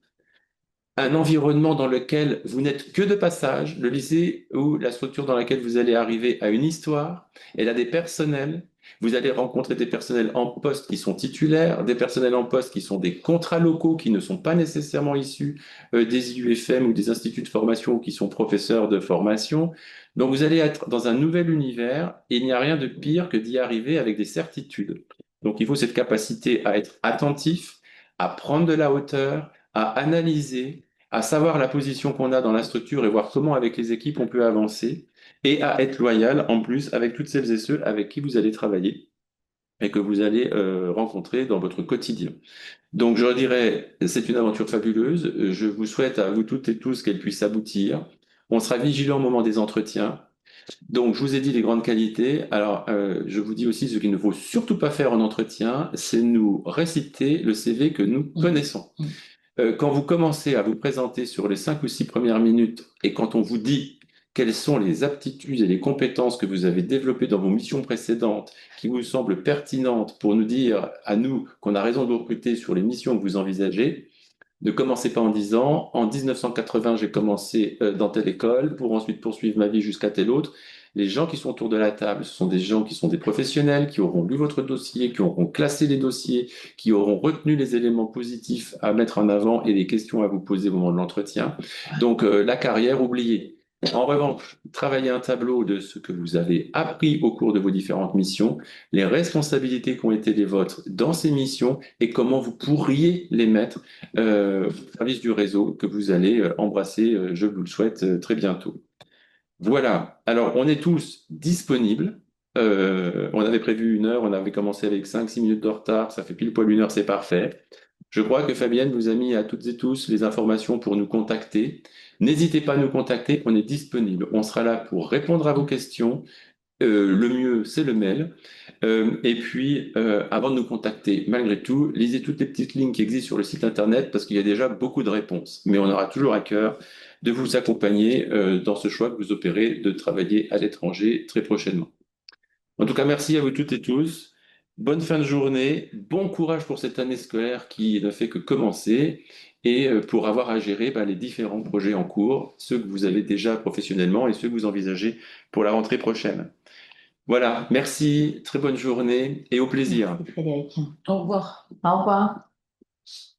S1: un environnement dans lequel vous n'êtes que de passage. Le lycée ou la structure dans laquelle vous allez arriver a une histoire, elle a des personnels. Vous allez rencontrer des personnels en poste qui sont titulaires, des personnels en poste qui sont des contrats locaux qui ne sont pas nécessairement issus des IUFM ou des instituts de formation ou qui sont professeurs de formation. Donc vous allez être dans un nouvel univers et il n'y a rien de pire que d'y arriver avec des certitudes. Donc il faut cette capacité à être attentif, à prendre de la hauteur, à analyser, à savoir la position qu'on a dans la structure et voir comment avec les équipes on peut avancer et à être loyal en plus avec toutes celles et ceux avec qui vous allez travailler et que vous allez rencontrer dans votre quotidien. Donc je dirais, c'est une aventure fabuleuse. Je vous souhaite à vous toutes et tous qu'elle puisse aboutir. On sera vigilant au moment des entretiens. Donc, je vous ai dit les grandes qualités. Alors, je vous dis aussi ce qu'il ne faut surtout pas faire en entretien, c'est nous réciter le CV que nous connaissons. Quand vous commencez à vous présenter sur les 5 ou 6 premières minutes et quand on vous dit quelles sont les aptitudes et les compétences que vous avez développées dans vos missions précédentes qui vous semblent pertinentes pour nous dire à nous qu'on a raison de vous recruter sur les missions que vous envisagez, ne commencez pas en disant en 1980 j'ai commencé dans telle école pour ensuite poursuivre ma vie jusqu'à telle autre. Les gens qui sont autour de la table, ce sont des gens qui sont des professionnels, qui auront lu votre dossier, qui auront classé les dossiers, qui auront retenu les éléments positifs à mettre en avant et les questions à vous poser au moment de l'entretien. Donc la carrière, oubliée. En revanche, travaillez un tableau de ce que vous avez appris au cours de vos différentes missions, les responsabilités qui ont été les vôtres dans ces missions et comment vous pourriez les mettre au service du réseau que vous allez embrasser, je vous le souhaite, très bientôt. Voilà, alors on est tous disponibles. On avait prévu 1 heure, on avait commencé avec 5-6 minutes de retard, ça fait pile poil 1 heure, c'est parfait. Je crois que Fabienne vous a mis à toutes et tous les informations pour nous contacter. N'hésitez pas à nous contacter, on est disponible. On sera là pour répondre à vos questions. Le mieux, c'est le mail. Et puis, avant de nous contacter, malgré tout, lisez toutes les petites lignes qui existent sur le site internet parce qu'il y a déjà beaucoup de réponses. Mais on aura toujours à cœur de vous accompagner dans ce choix que vous opérez de travailler à l'étranger très prochainement. En tout cas, merci à vous toutes et tous. Bonne fin de journée, bon courage pour cette année scolaire qui ne fait que commencer et pour avoir à gérer les différents projets en cours, ceux que vous avez déjà professionnellement et ceux que vous envisagez pour la rentrée prochaine. Voilà, merci, très bonne journée et au plaisir.
S3: Merci Frédéric.
S2: Au revoir.
S3: Au revoir.